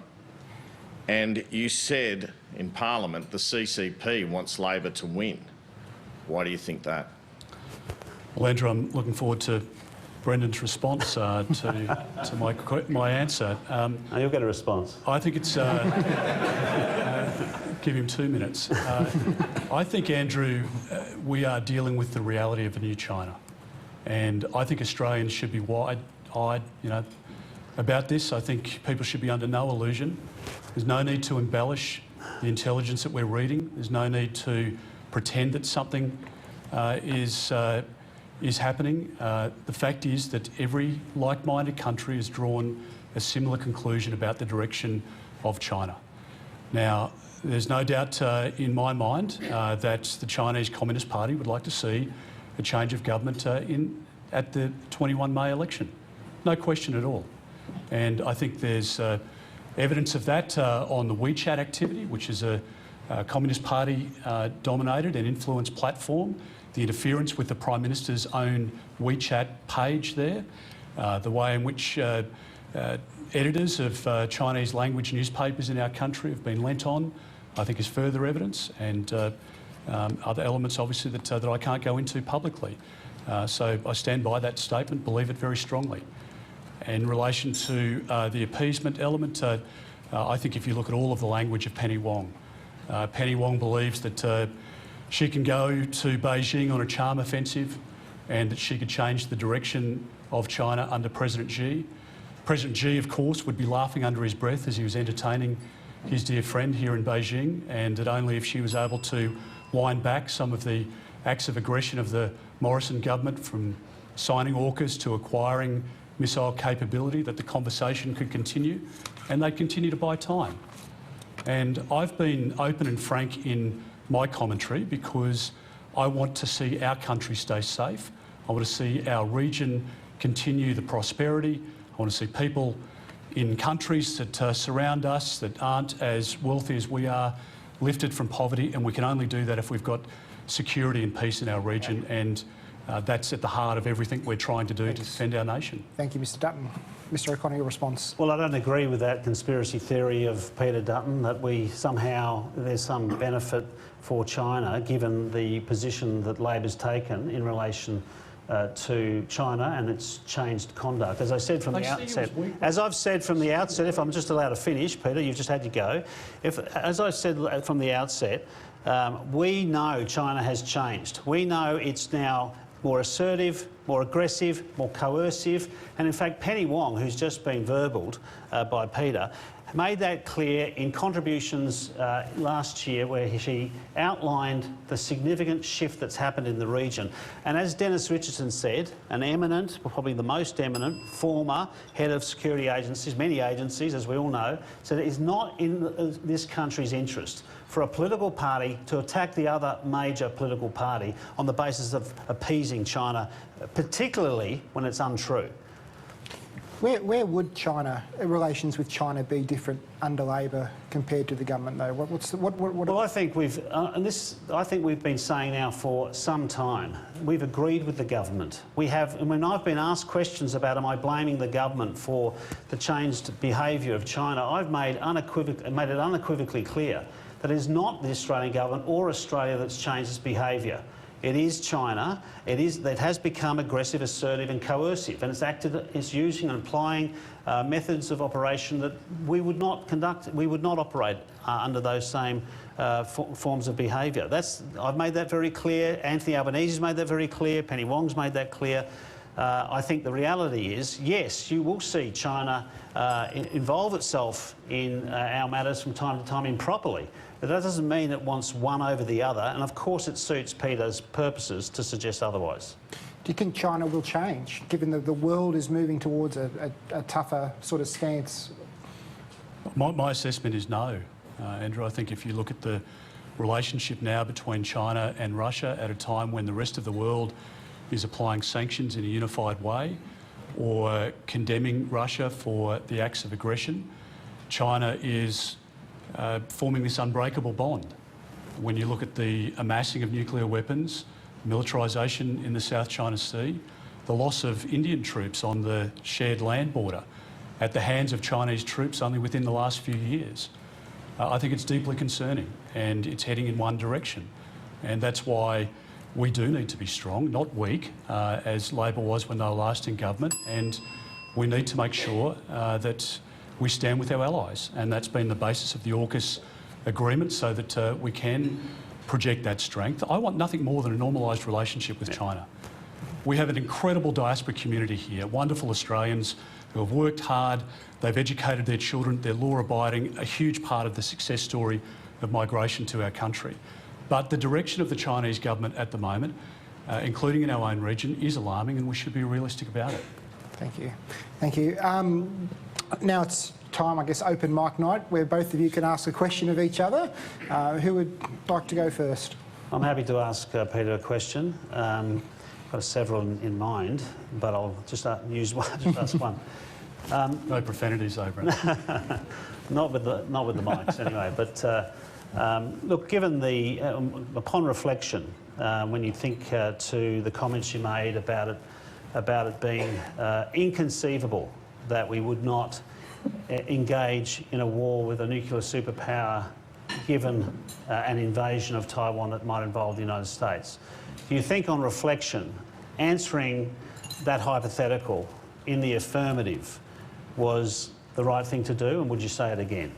And you said in Parliament the CCP wants Labor to win. Why do you think that? Well, Andrew, I'm looking forward to Brendan's response to my answer. You'll get a response. I think it's... give him 2 minutes. I think, Andrew, we are dealing with the reality of a new China. And I think Australians should be wide-eyed, about this. I think people should be under no illusion. There's no need to embellish the intelligence that we're reading. There's no need to pretend that something is happening. The fact is that every like-minded country has drawn a similar conclusion about the direction of China. Now, there's no doubt in my mind that the Chinese Communist Party would like to see a change of government at the 21 May election. No question at all. And I think there's evidence of that on the WeChat activity, which is a Communist Party dominated and influenced platform, the interference with the Prime Minister's own WeChat page there, the way in which editors of Chinese language newspapers in our country have been lent on, I think is further evidence, and other elements obviously that I can't go into publicly. So I stand by that statement, believe it very strongly. In relation to the appeasement element, I think if you look at all of the language of Penny Wong believes that she can go to Beijing on a charm offensive and that she could change the direction of China under President Xi. President Xi, of course, would be laughing under his breath as he was entertaining his dear friend here in Beijing, and that only if she was able to wind back some of the acts of aggression of the Morrison government, from signing AUKUS to acquiring missile capability, that the conversation could continue, and they'd continue to buy time. And I've been open and frank in my commentary because I want to see our country stay safe. I want to see our region continue the prosperity. I want to see people in countries that surround us that aren't as wealthy as we are lifted from poverty, and we can only do that if we've got security and peace in our region, and that's at the heart of everything we're trying to do to defend our nation. Thank you, Mr Dutton. Mr O'Connor, your response. Well, I don't agree with that conspiracy theory of Peter Dutton that there's some benefit for China given the position that Labor's taken in relation to China, and it's changed conduct. As I said from the outset, if I'm just allowed to finish, Peter, you've just had to go. As I said from the outset, we know China has changed. We know it's now more assertive, more aggressive, more coercive, and in fact Penny Wong, who's just been verbaled by Peter, made that clear in contributions last year, where she outlined the significant shift that's happened in the region. And as Dennis Richardson said, an eminent, probably the most eminent, former head of security agencies, many agencies, as we all know, said it is not in this country's interest for a political party to attack the other major political party on the basis of appeasing China, particularly when it's untrue. Where would relations with China be different under Labor compared to the government, though? Well, I think I think we've been saying now for some time. We've agreed with the government. We have, and when I've been asked questions about am I blaming the government for the changed behaviour of China, I've made it unequivocally clear that it is not the Australian government or Australia that's changed its behaviour. It is China. It has become aggressive, assertive and coercive, and it's using and applying methods of operation that we would not operate under those same forms of behaviour. I've made that very clear. Anthony Albanese's made that very clear. Penny Wong's made that clear. I think the reality is, yes, you will see China involve itself in our matters from time to time improperly. But that doesn't mean it wants one over the other, and of course it suits Peter's purposes to suggest otherwise. Do you think China will change, given that the world is moving towards a tougher sort of stance? My assessment is no, Andrew. I think if you look at the relationship now between China and Russia at a time when the rest of the world is applying sanctions in a unified way or condemning Russia for the acts of aggression, China is forming this unbreakable bond. When you look at the amassing of nuclear weapons, militarisation in the South China Sea, the loss of Indian troops on the shared land border at the hands of Chinese troops only within the last few years, I think it's deeply concerning, and it's heading in one direction. And that's why we do need to be strong, not weak, as Labor was when they were last in government, and we need to make sure that we stand with our allies, and that's been the basis of the AUKUS agreement, so that we can project that strength. I want nothing more than a normalised relationship with China. We have an incredible diaspora community here, wonderful Australians who have worked hard, they've educated their children, they're law-abiding, a huge part of the success story of migration to our country. But the direction of the Chinese government at the moment, including in our own region, is alarming, and we should be realistic about it. Thank you. Thank you. Now it's time, I guess, open mic night, where both of you can ask a question of each other. Who would like to go first? I'm happy to ask Peter a question. Got several in mind, but I'll just use one. Just ask one. No profanities over it. Not with the mics anyway. But look, given upon reflection, when you think to the comments you made about it being inconceivable that we would not engage in a war with a nuclear superpower given an invasion of Taiwan that might involve the United States. Do you think on reflection, answering that hypothetical in the affirmative was the right thing to do, and would you say it again?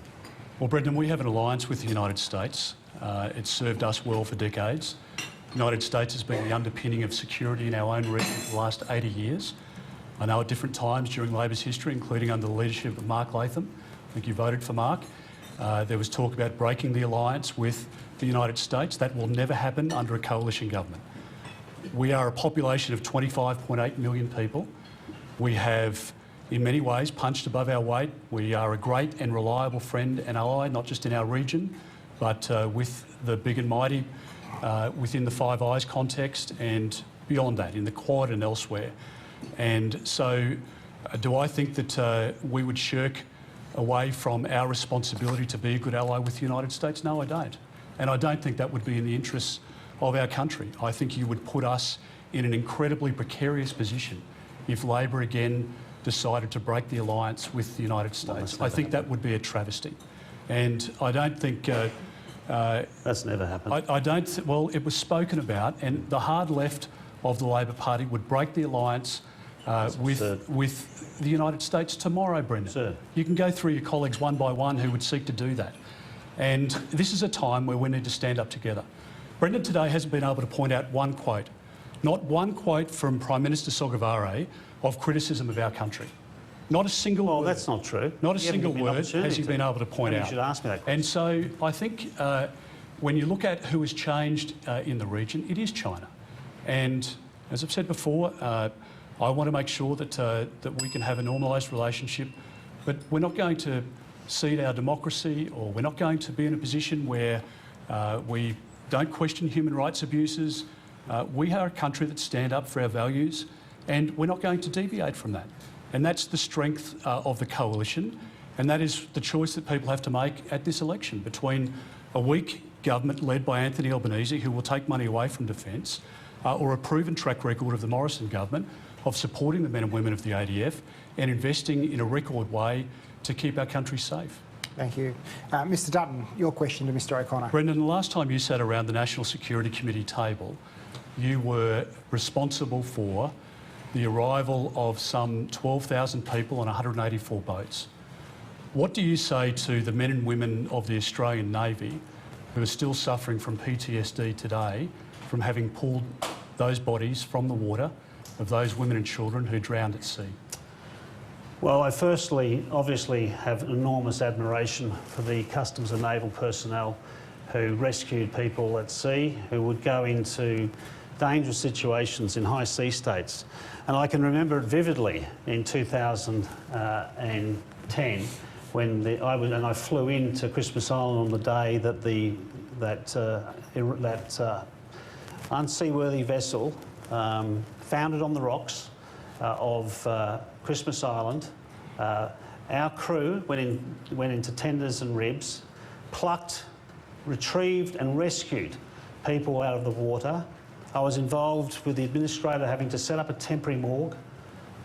Well, Brendan, we have an alliance with the United States. It's served us well for decades. The United States has been the underpinning of security in our own region for the last 80 years. I know at different times during Labor's history, including under the leadership of Mark Latham, I think you voted for Mark, there was talk about breaking the alliance with the United States. That will never happen under a coalition government. We are a population of 25.8 million people. We have, in many ways, punched above our weight. We are a great and reliable friend and ally, not just in our region, but with the big and mighty, within the Five Eyes context and beyond that, in the Quad and elsewhere. And so do I think that we would shirk away from our responsibility to be a good ally with the United States? No, I don't. And I don't think that would be in the interests of our country. I think you would put us in an incredibly precarious position if Labor again decided to break the alliance with the United States. I think that would be a travesty. And I don't think... that's never happened. Well, it was spoken about, and the hard left of the Labor Party would break the alliance with the United States tomorrow, Brendan. Sir. You can go through your colleagues one by one who would seek to do that. And this is a time where we need to stand up together. Brendan today hasn't been able to point out one quote, not one quote from Prime Minister Sogavare of criticism of our country. Not a single word. Well, that's not true. Not a single word has he been able to point out. You should ask me that question. And so I think when you look at who has changed in the region, it is China. And as I've said before, I want to make sure that, that we can have a normalised relationship, but we're not going to cede our democracy, or we're not going to be in a position where we don't question human rights abuses. We are a country that stand up for our values, and we're not going to deviate from that. And that's the strength of the coalition, and that is the choice that people have to make at this election between a weak government led by Anthony Albanese, who will take money away from defence, or a proven track record of the Morrison government of supporting the men and women of the ADF and investing in a record way to keep our country safe. Thank you. Mr Dutton, your question to Mr O'Connor. Brendan, the last time you sat around the National Security Committee table, you were responsible for the arrival of some 12,000 people on 184 boats. What do you say to the men and women of the Australian Navy who are still suffering from PTSD today from having pulled those bodies from the water of those women and children who drowned at sea? Well, I firstly obviously have enormous admiration for the Customs and Naval personnel who rescued people at sea, who would go into dangerous situations in high sea states. And I can remember it vividly in 2010 when I flew into Christmas Island on the day that that unseaworthy vessel foundered on the rocks of Christmas Island. Our crew went into tenders and ribs, plucked, retrieved and rescued people out of the water. I was involved with the administrator having to set up a temporary morgue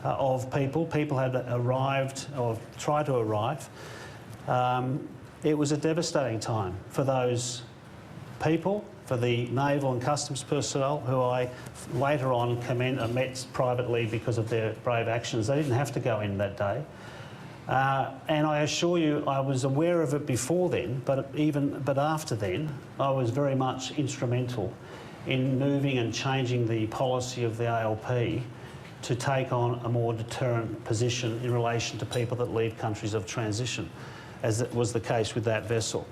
of people. People had arrived or tried to arrive. It was a devastating time for those people, for the naval and customs personnel who I later on met privately because of their brave actions. They didn't have to go in that day. And I assure you, I was aware of it before then, but after then, I was very much instrumental in moving and changing the policy of the ALP to take on a more deterrent position in relation to people that leave countries of transition, as it was the case with that vessel.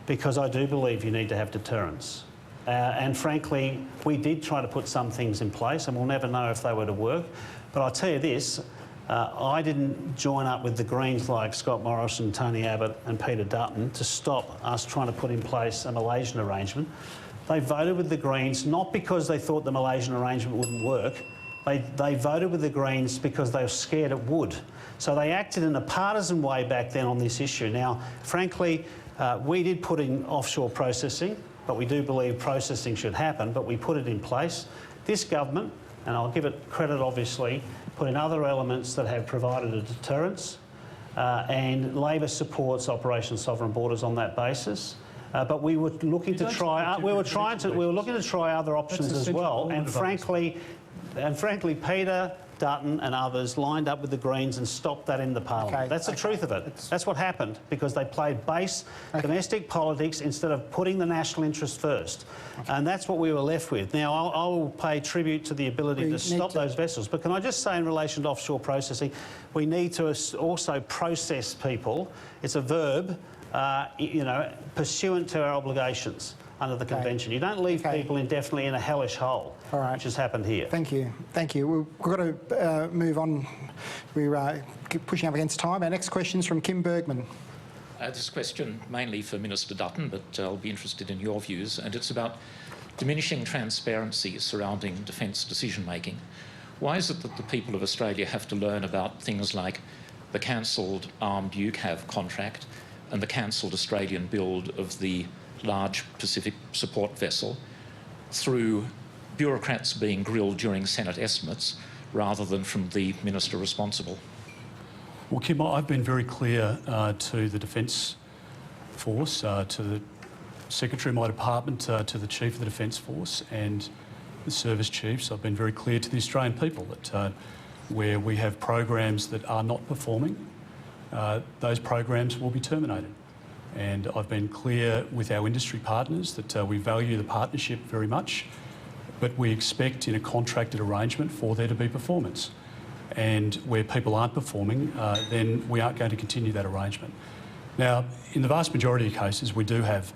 Because I do believe you need to have deterrence. And frankly, we did try to put some things in place, and we'll never know if they were to work. But I'll tell you this, I didn't join up with the Greens like Scott Morrison, Tony Abbott and Peter Dutton to stop us trying to put in place a Malaysian arrangement. They voted with the Greens not because they thought the Malaysian arrangement wouldn't work. They voted with the Greens because they were scared it would. So they acted in a partisan way back then on this issue. Now, frankly, we did put in offshore processing, but we do believe processing should happen, but we put it in place. This government, and I'll give it credit obviously, put in other elements that have provided a deterrence, and Labor supports Operation Sovereign Borders on that basis. But we were looking to try. We were looking to try other options as well. And frankly, Peter Dutton and others lined up with the Greens and stopped that in the Parliament. Okay, That's the truth of it. That's what happened because they played base domestic politics instead of putting the national interest first. And that's what we were left with. Now, I will pay tribute to the ability to stop those vessels. But can I just say in relation to offshore processing, we need to also process people. It's a verb. You know, pursuant to our obligations under the Convention. You don't leave people indefinitely in a hellish hole, which has happened here. Thank you. Thank you. We've got to move on. We're pushing up against time. Our next question is from Kim Bergman. This question mainly for Minister Dutton, but I'll be interested in your views, and it's about diminishing transparency surrounding defence decision-making. Why is it that the people of Australia have to learn about things like the cancelled armed UCAV contract and the cancelled Australian build of the large Pacific support vessel through bureaucrats being grilled during Senate estimates rather than from the minister responsible? Well, Kim, I've been very clear to the Defence Force, to the Secretary of my department, to the Chief of the Defence Force, and the service chiefs, I've been very clear to the Australian people that where we have programs that are not performing, those programs will be terminated. And I've been clear with our industry partners that we value the partnership very much, but we expect in a contracted arrangement for there to be performance. And where people aren't performing, then we aren't going to continue that arrangement. Now, in the vast majority of cases, we do have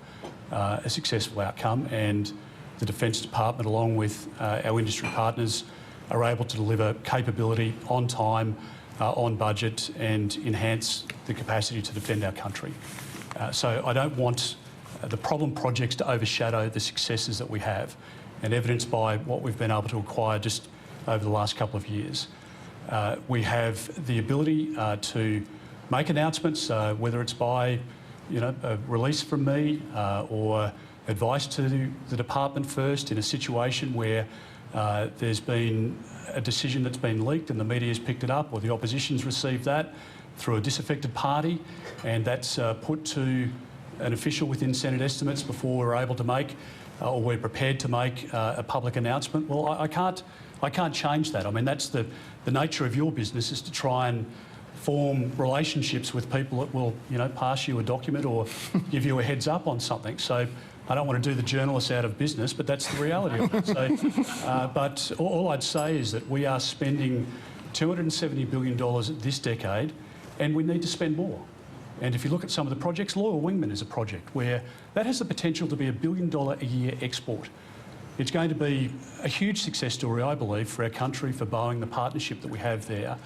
a successful outcome, and the Defence Department, along with our industry partners, are able to deliver capability on time, on budget, and enhance the capacity to defend our country. So I don't want the problem projects to overshadow the successes that we have, and evidenced by what we've been able to acquire just over the last couple of years. We have the ability to make announcements, whether it's by, a release from me or advice to the department first in a situation where there's been a decision that's been leaked and the media's picked it up, or the opposition's received that through a disaffected party, and that's put to an official within Senate estimates before we're able to make, or we're prepared to make a public announcement. Well, I can't change that. I mean, that's the nature of your business, is to try and form relationships with people that will, pass you a document or give you a heads up on something. So I don't want to do the journalists out of business, but that's the reality of it. So, but all I'd say is that we are spending $270 billion this decade, and we need to spend more. And if you look at some of the projects, Loyal Wingman is a project where that has the potential to be $1 billion a year export. It's going to be a huge success story, I believe, for our country, for Boeing, the partnership that we have there.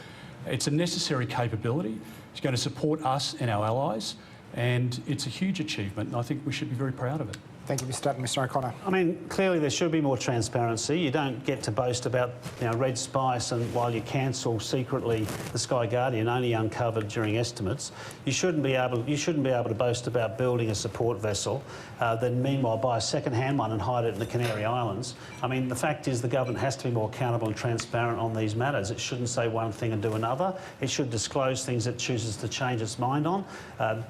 It's a necessary capability. It's going to support us and our allies, and it's a huge achievement, and I think we should be very proud of it. Thank you, Mr. Dutton. Mr. O'Connor. I mean, clearly there should be more transparency. You don't get to boast about, Red Spice, and while you cancel secretly the Sky Guardian, only uncovered during estimates. You shouldn't be able to boast about building a support vessel, then meanwhile buy a second-hand one and hide it in the Canary Islands. I mean, the fact is the government has to be more accountable and transparent on these matters. It shouldn't say one thing and do another. It should disclose things it chooses to change its mind on.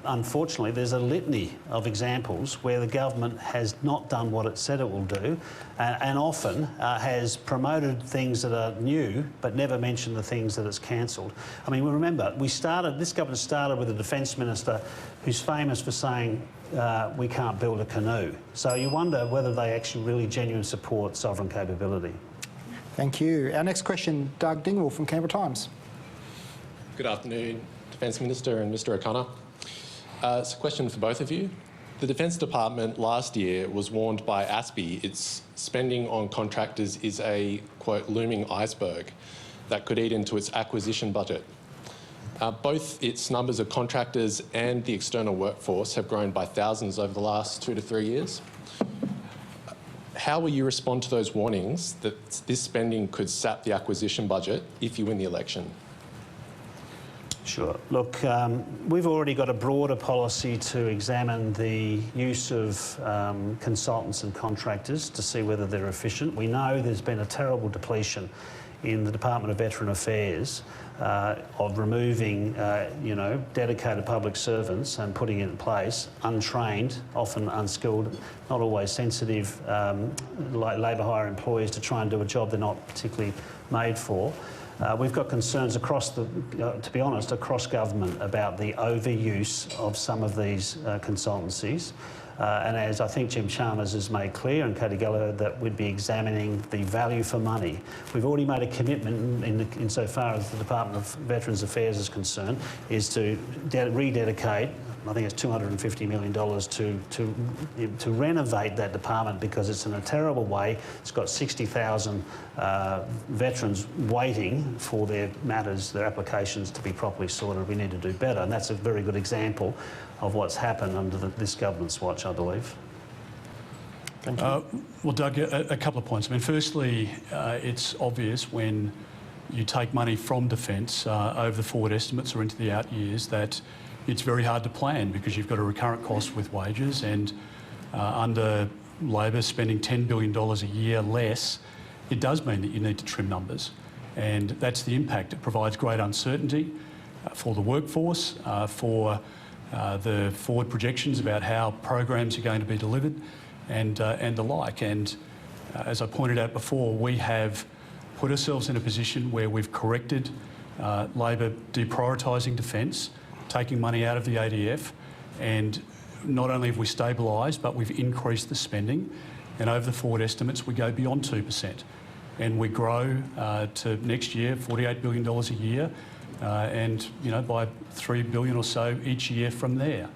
Unfortunately, there's a litany of examples where the government has not done what it said it will do, and often has promoted things that are new but never mentioned the things that it's cancelled. I mean, remember, this government started with a Defence Minister who's famous for saying we can't build a canoe. So you wonder whether they actually really genuinely support sovereign capability. Thank you. Our next question, Doug Dingwall from Canberra Times. Good afternoon, Defence Minister and Mr O'Connor. It's a question for both of you. The Defence Department last year was warned by ASPI its spending on contractors is a, quote, looming iceberg that could eat into its acquisition budget. Both its numbers of contractors and the external workforce have grown by thousands over the last 2 to 3 years. How will you respond to those warnings that this spending could sap the acquisition budget if you win the election? Sure. Look, we've already got a broader policy to examine the use of consultants and contractors to see whether they're efficient. We know there's been a terrible depletion in the Department of Veteran Affairs of removing, dedicated public servants and putting it in place untrained, often unskilled, not always sensitive, like labour hire employees to try and do a job they're not particularly made for. We've got concerns across across government about the overuse of some of these consultancies. And as I think Jim Chalmers has made clear, and Katie Gallagher, that we'd be examining the value for money. We've already made a commitment insofar as the Department of Veterans Affairs is concerned, is to rededicate, I think it's $250 million to renovate that department, because it's in a terrible way. It's got 60,000 veterans waiting for their matters, their applications to be properly sorted. We need to do better, and that's a very good example of what's happened under this government's watch, I believe. Thank you. Well, Doug, a couple of points. I mean, firstly, it's obvious when you take money from defence over the forward estimates or into the out years that it's very hard to plan, because you've got a recurrent cost with wages, and under Labor spending $10 billion a year less, it does mean that you need to trim numbers, and that's the impact. It provides great uncertainty for the workforce, for the forward projections about how programs are going to be delivered, and the like. And As I pointed out before, we have put ourselves in a position where we've corrected Labor deprioritising defence, taking money out of the ADF, and not only have we stabilised, but we've increased the spending, and over the forward estimates we go beyond 2%. And we grow to next year $48 billion a year, and by $3 billion or so each year from there.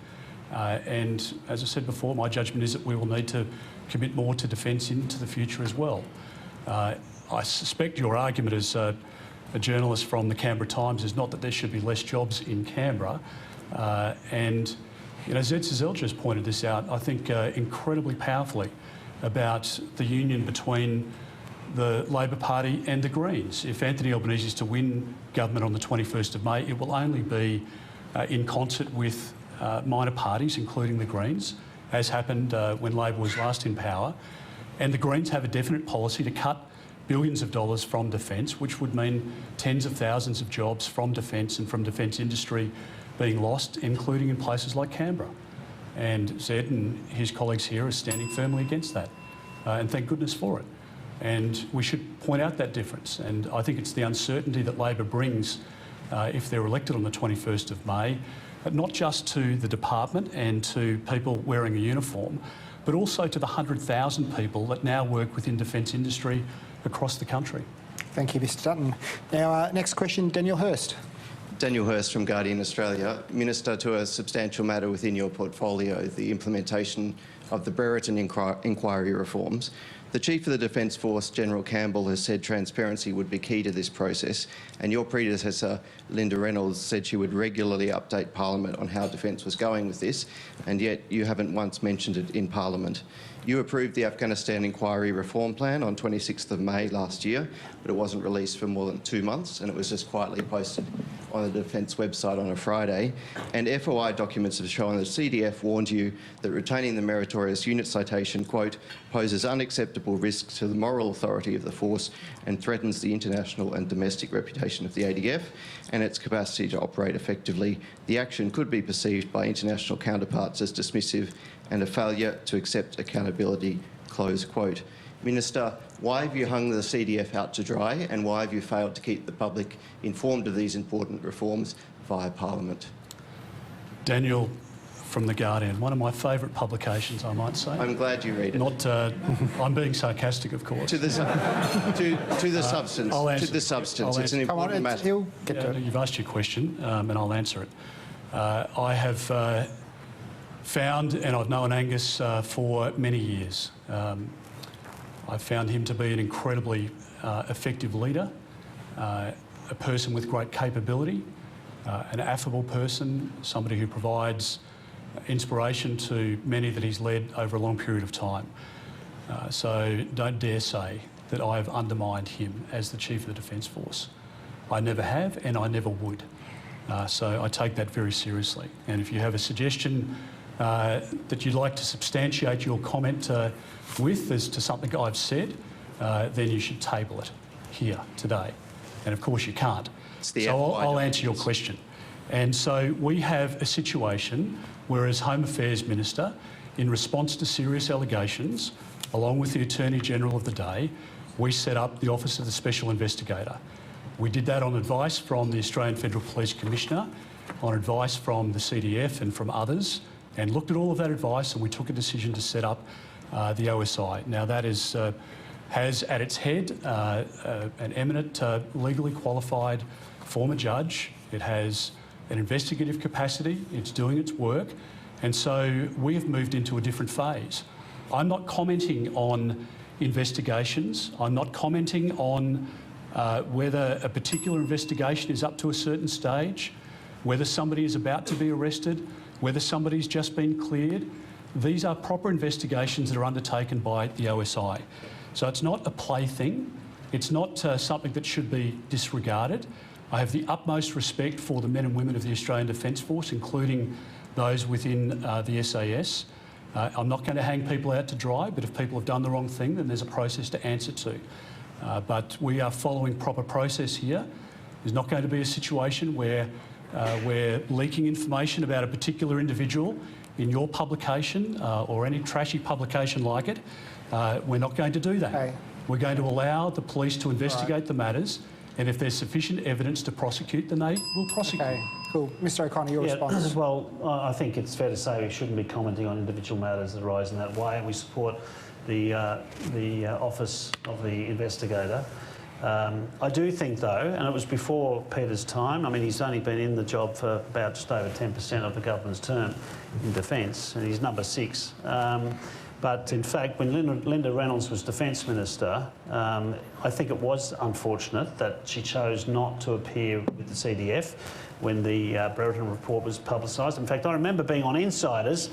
And as I said before, my judgment is that we will need to commit more to defence into the future as well. I suspect your argument as a journalist from the Canberra Times is not that there should be less jobs in Canberra. And Zed Sezel just pointed this out, I think, incredibly powerfully about the union between the Labor Party and the Greens. If Anthony Albanese is to win government on the 21st of May, it will only be in concert with minor parties, including the Greens, as happened when Labor was last in power. And the Greens have a definite policy to cut billions of dollars from defence, which would mean tens of thousands of jobs from defence and from defence industry being lost, including in places like Canberra. And Zed and his colleagues here are standing firmly against that. And thank goodness for it. And we should point out that difference. And I think it's the uncertainty that Labor brings if they're elected on the 21st of May, not just to the department and to people wearing a uniform, but also to the 100,000 people that now work within defence industry across the country. Thank you, Mr Dutton. Now, next question, Daniel Hurst. Daniel Hurst from Guardian Australia. Minister, to a substantial matter within your portfolio, the implementation of the Brereton inquiry reforms. The Chief of the Defence Force, General Campbell, has said transparency would be key to this process, and your predecessor, Linda Reynolds, said she would regularly update Parliament on how Defence was going with this, and yet you haven't once mentioned it in Parliament. You approved the Afghanistan Inquiry Reform Plan on 26th of May last year, but it wasn't released for more than 2 months, and it was just quietly posted on the Defence website on a Friday. And FOI documents have shown that CDF warned you that retaining the meritorious unit citation, quote, poses unacceptable risks to the moral authority of the force and threatens the international and domestic reputation of the ADF and its capacity to operate effectively. The action could be perceived by international counterparts as dismissive and a failure to accept accountability, close quote. Minister, why have you hung the CDF out to dry, and why have you failed to keep the public informed of these important reforms via Parliament? Daniel from The Guardian, one of my favourite publications, I might say. I'm glad you read it. I'm being sarcastic, of course. To the substance. I'll answer to the substance. It's an Come on, important matter. he'll get to it. You've asked your question, and I'll answer it. I have found, and I've known Angus for many years. I've found him to be an incredibly effective leader, a person with great capability, an affable person, somebody who provides inspiration to many that he's led over a long period of time. So don't dare say that I have undermined him as the Chief of the Defence Force. I never have, and I never would. So I take that very seriously. And if you have a suggestion that you'd like to substantiate your comment with as to something I've said, then you should table it here today. And of course you can't. So I'll answer your question. And so we have a situation where, as Home Affairs Minister, in response to serious allegations, along with the Attorney General of the day, we set up the Office of the Special Investigator. We did that on advice from the Australian Federal Police Commissioner, on advice from the CDF and from others, and looked at all of that advice, and we took a decision to set up the OSI. Now that is, has at its head an eminent, legally qualified former judge. It has an investigative capacity. It's doing its work. And so we have moved into a different phase. I'm not commenting on investigations. I'm not commenting on whether a particular investigation is up to a certain stage, whether somebody is about to be arrested, whether somebody's just been cleared. These are proper investigations that are undertaken by the OSI. So it's not a plaything. It's not something that should be disregarded. I have the utmost respect for the men and women of the Australian Defence Force, including those within the SAS. I'm not going to hang people out to dry, but if people have done the wrong thing, then there's a process to answer to. But we are following proper process here. There's not going to be a situation where we're leaking information about a particular individual in your publication or any trashy publication like it. We're not going to do that. Okay. We're going to allow the police to investigate the matters, and if there's sufficient evidence to prosecute, then they will prosecute. Okay, cool. Mr O'Connor, your response. Well, I think it's fair to say we shouldn't be commenting on individual matters that arise in that way, and we support the Office of the Investigator. I do think, though, and it was before Peter's time, I mean, he's only been in the job for about just over 10% of the government's term in defence, and he's number 6. But in fact, when Linda Reynolds was Defence Minister, I think it was unfortunate that she chose not to appear with the CDF when the Brereton report was publicised. In fact, I remember being on Insiders,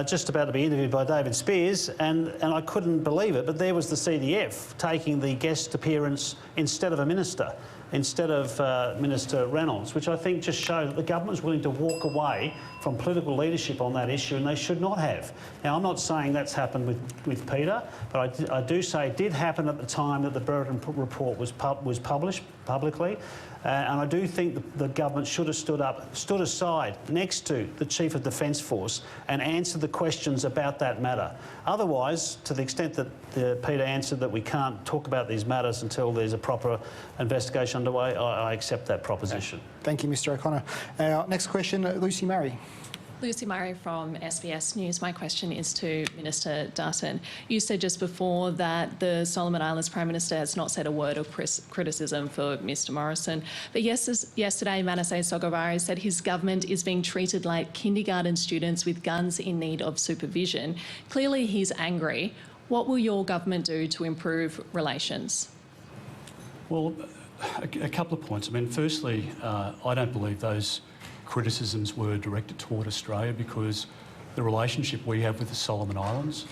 just about to be interviewed by David Spears, and I couldn't believe it, but there was the CDF taking the guest appearance instead of a minister, instead of Minister Reynolds, which I think just showed that the government is willing to walk away from political leadership on that issue, and they should not have. Now, I'm not saying that's happened with Peter, but I do say it did happen at the time that the Brereton report was published publicly, and I do think the government should have stood aside next to the Chief of Defence Force and answered the questions about that matter. Otherwise, to the extent that Peter answered that we can't talk about these matters until there's a proper investigation underway, I accept that proposition. Thank you, Mr O'Connor. Our next question, Lucy Murray. Lucy Murray from SBS News. My question is to Minister Dutton. You said just before that the Solomon Islands Prime Minister has not said a word of criticism for Mr Morrison. But yesterday, Manasseh Sogavare said his government is being treated like kindergarten students with guns in need of supervision. Clearly, he's angry. What will your government do to improve relations? Well, a couple of points. I mean, firstly, I don't believe those criticisms were directed toward Australia because the relationship we have with the Solomon Islands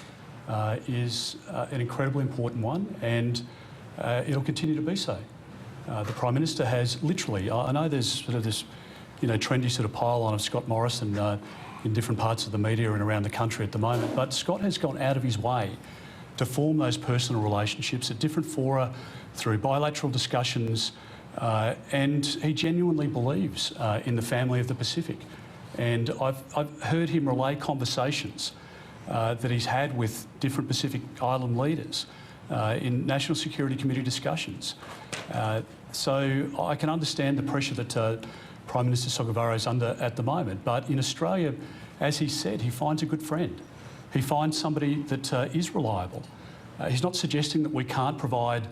is an incredibly important one, and it'll continue to be so. The Prime Minister has literally, I know there's sort of this, trendy sort of pile-on of Scott Morrison in different parts of the media and around the country at the moment, but Scott has gone out of his way to form those personal relationships at different fora through bilateral discussions, and he genuinely believes in the family of the Pacific. And I've heard him relay conversations that he's had with different Pacific Island leaders in National Security Committee discussions. So I can understand the pressure that Prime Minister Sogavare is under at the moment. But in Australia, as he said, he finds a good friend. He finds somebody that is reliable. He's not suggesting that we can't provide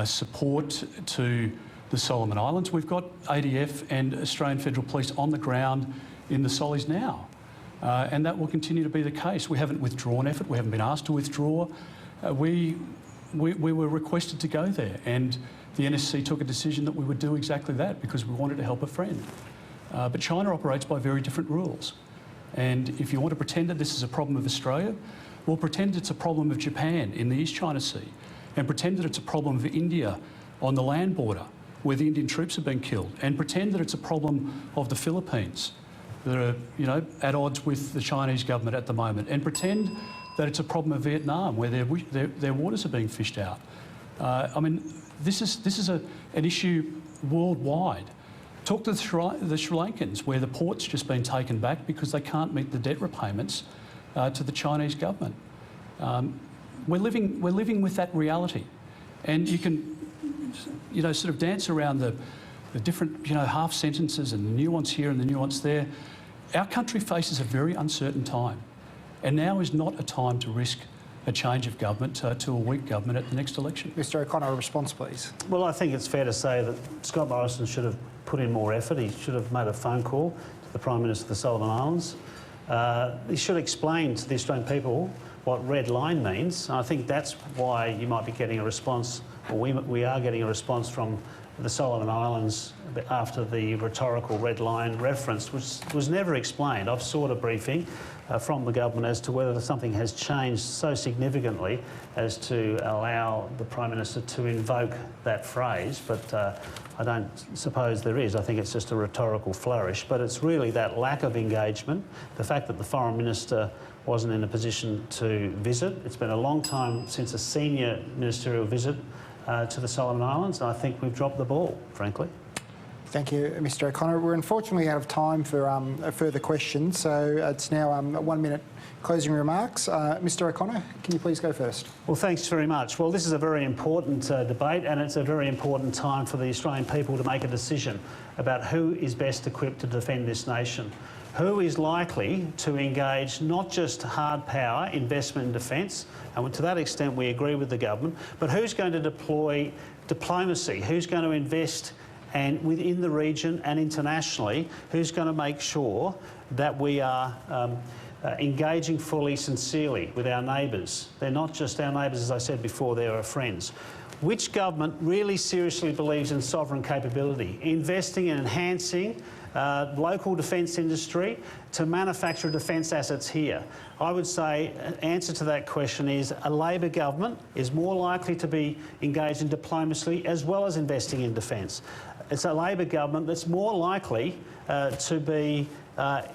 support to the Solomon Islands. We've got ADF and Australian Federal Police on the ground in the Solis now, and that will continue to be the case. We haven't withdrawn effort. We haven't been asked to withdraw. We were requested to go there, and the NSC took a decision that we would do exactly that because we wanted to help a friend. But China operates by very different rules, and if you want to pretend that this is a problem of Australia, well, pretend it's a problem of Japan in the East China Sea, and pretend that it's a problem of India on the land border where the Indian troops have been killed, and pretend that it's a problem of the Philippines that are, at odds with the Chinese government at the moment, and pretend that it's a problem of Vietnam where their waters are being fished out. I mean, this is an issue worldwide. Talk to the Sri Lankans where the port's just been taken back because they can't meet the debt repayments to the Chinese government. We're living with that reality, and you can sort of dance around the different, half sentences and the nuance here and the nuance there. Our country faces a very uncertain time, and now is not a time to risk a change of government to a weak government at the next election. Mr O'Connor, a response, please. Well, I think it's fair to say that Scott Morrison should have put in more effort. He should have made a phone call to the Prime Minister of the Solomon Islands. He should explain to the Australian people what red line means. I think that's why you might be getting a response, or we are getting a response from the Solomon Islands after the rhetorical red line reference, which was never explained. I've sought a briefing from the government as to whether something has changed so significantly as to allow the Prime Minister to invoke that phrase, but I don't suppose there is. I think it's just a rhetorical flourish, but it's really that lack of engagement, the fact that the Foreign Minister wasn't in a position to visit. It's been a long time since a senior ministerial visit to the Solomon Islands, and I think we've dropped the ball, frankly. Thank you, Mr O'Connor. We're unfortunately out of time for a further question, so it's now 1 minute closing remarks. Mr O'Connor, can you please go first? Well, thanks very much. Well, this is a very important debate, and it's a very important time for the Australian people to make a decision about who is best equipped to defend this nation. Who is likely to engage not just hard power investment in defence, and to that extent we agree with the government, but who's going to deploy diplomacy, who's going to invest and within the region and internationally, who's going to make sure that we are engaging fully, sincerely with our neighbours. They're not just our neighbours, as I said before, they're our friends. Which government really seriously believes in sovereign capability, investing in enhancing local defence industry to manufacture defence assets here? I would say an answer to that question is a Labor government is more likely to be engaged in diplomacy as well as investing in defence. It's a Labor government that's more likely to be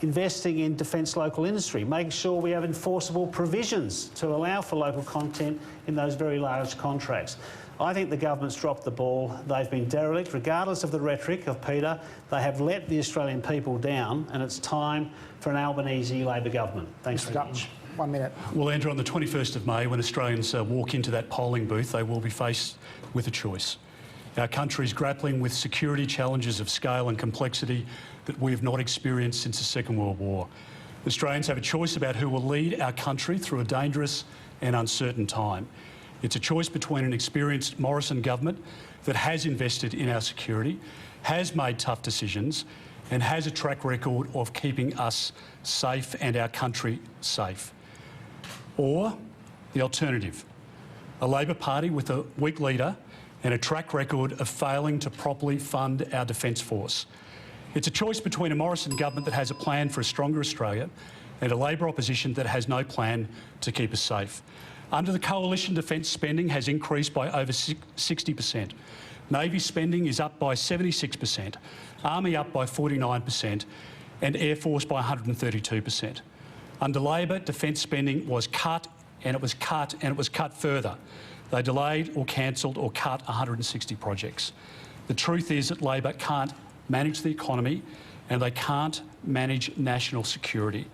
investing in defence local industry, making sure we have enforceable provisions to allow for local content in those very large contracts. I think the government's dropped the ball. They've been derelict, regardless of the rhetoric of Peter. They have let the Australian people down, and it's time for an Albanese Labor government. Thanks very much. 1 minute. Well, Andrew, on the 21st of May, when Australians walk into that polling booth, they will be faced with a choice. Our country is grappling with security challenges of scale and complexity that we have not experienced since the Second World War. Australians have a choice about who will lead our country through a dangerous and uncertain time. It's a choice between an experienced Morrison government that has invested in our security, has made tough decisions, and has a track record of keeping us safe and our country safe. Or the alternative, a Labor Party with a weak leader and a track record of failing to properly fund our defence force. It's a choice between a Morrison government that has a plan for a stronger Australia and a Labor opposition that has no plan to keep us safe. Under the coalition, defence spending has increased by over 60%. Navy spending is up by 76%, Army up by 49%, and Air Force by 132%. Under Labor, defence spending was cut, and it was cut, and it was cut further. They delayed or cancelled or cut 160 projects. The truth is that Labor can't manage the economy and they can't manage national security.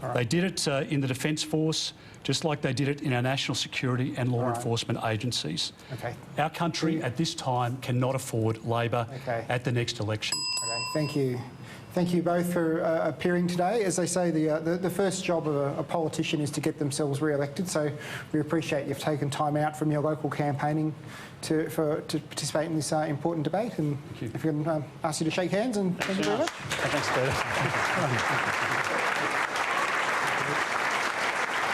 Right. They did it in the Defence Force, just like they did it in our national security and law enforcement agencies. Okay. Our country at this time cannot afford Labor at the next election. Okay, thank you. Thank you both for appearing today. As they say, the first job of a politician is to get themselves re-elected, so we appreciate you've taken time out from your local campaigning to participate in this important debate. And if we can ask you to shake hands, and thank you very much. Thanks, Peter.